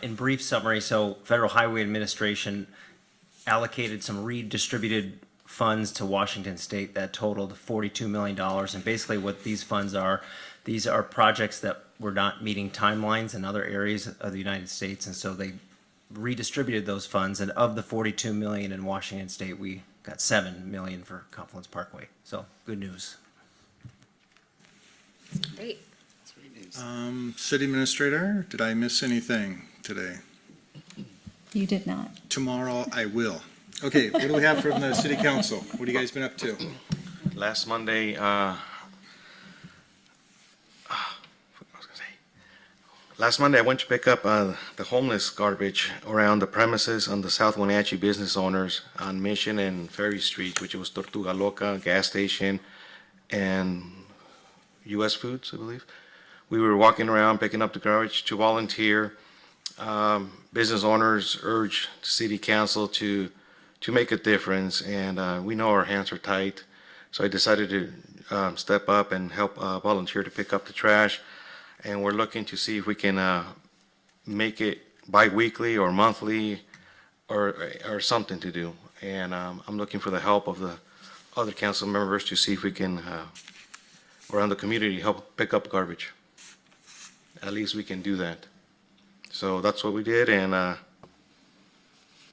In brief summary, so Federal Highway Administration allocated some redistributed funds to Washington State that totaled $42 million. And basically what these funds are, these are projects that were not meeting timelines in other areas of the United States. And so they redistributed those funds. And of the $42 million in Washington State, we got $7 million for Confluence Parkway. So good news. Great. City Administrator, did I miss anything today? You did not. Tomorrow I will. Okay, what do we have from the City Council? What have you guys been up to? Last Monday, I went to pick up the homeless garbage around the premises on the South Wenatchee business owners on Mission and Ferry Street, which was Tortuga Loca, gas station, and U.S. Foods, I believe. We were walking around picking up the garbage to volunteer. Business owners urged the City Council to make a difference, and we know our hands are tight. So I decided to step up and help volunteer to pick up the trash. And we're looking to see if we can make it bi-weekly or monthly or something to do. And I'm looking for the help of the other council members to see if we can, around the community, help pick up garbage. At least we can do that. So that's what we did, and I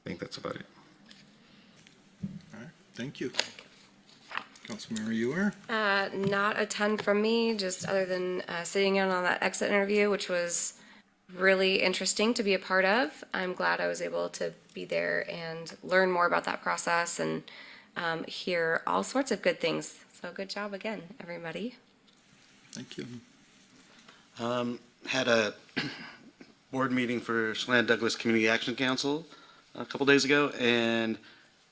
think that's about it. All right, thank you. Councilmember Ewer? Not a ton from me, just other than sitting in on that exit interview, which was really interesting to be a part of. I'm glad I was able to be there and learn more about that process and hear all sorts of good things. So good job again, everybody. Thank you. Had a board meeting for Chelan Douglas Community Action Council a couple days ago, and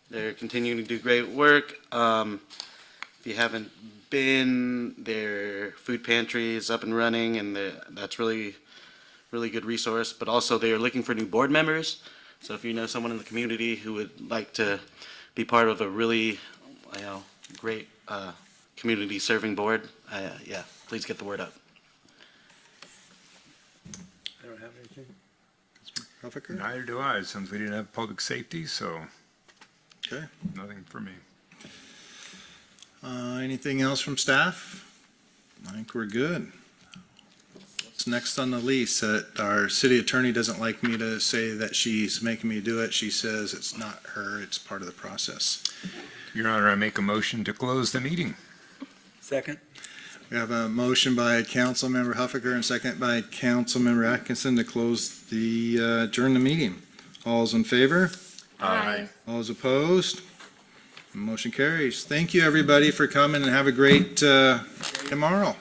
they're continuing to do great work. If you haven't been, their food pantry is up and running, and that's really good resource. But also, they are looking for new board members. So if you know someone in the community who would like to be part of a really, great community serving board, please get the word out. I don't have anything. Huffaker? Neither do I, since we didn't have public safety, so Okay. nothing for me. Anything else from staff? I think we're good. What's next on the lease? Our city attorney doesn't like me to say that she's making me do it. She says it's not her, it's part of the process. Your Honor, I make a motion to close the meeting. Second? We have a motion by Councilmember Huffaker and second by Councilmember Atkinson to adjourn the meeting. All's in favor? Aye. All's opposed? Motion carries. Thank you, everybody, for coming, and have a great tomorrow.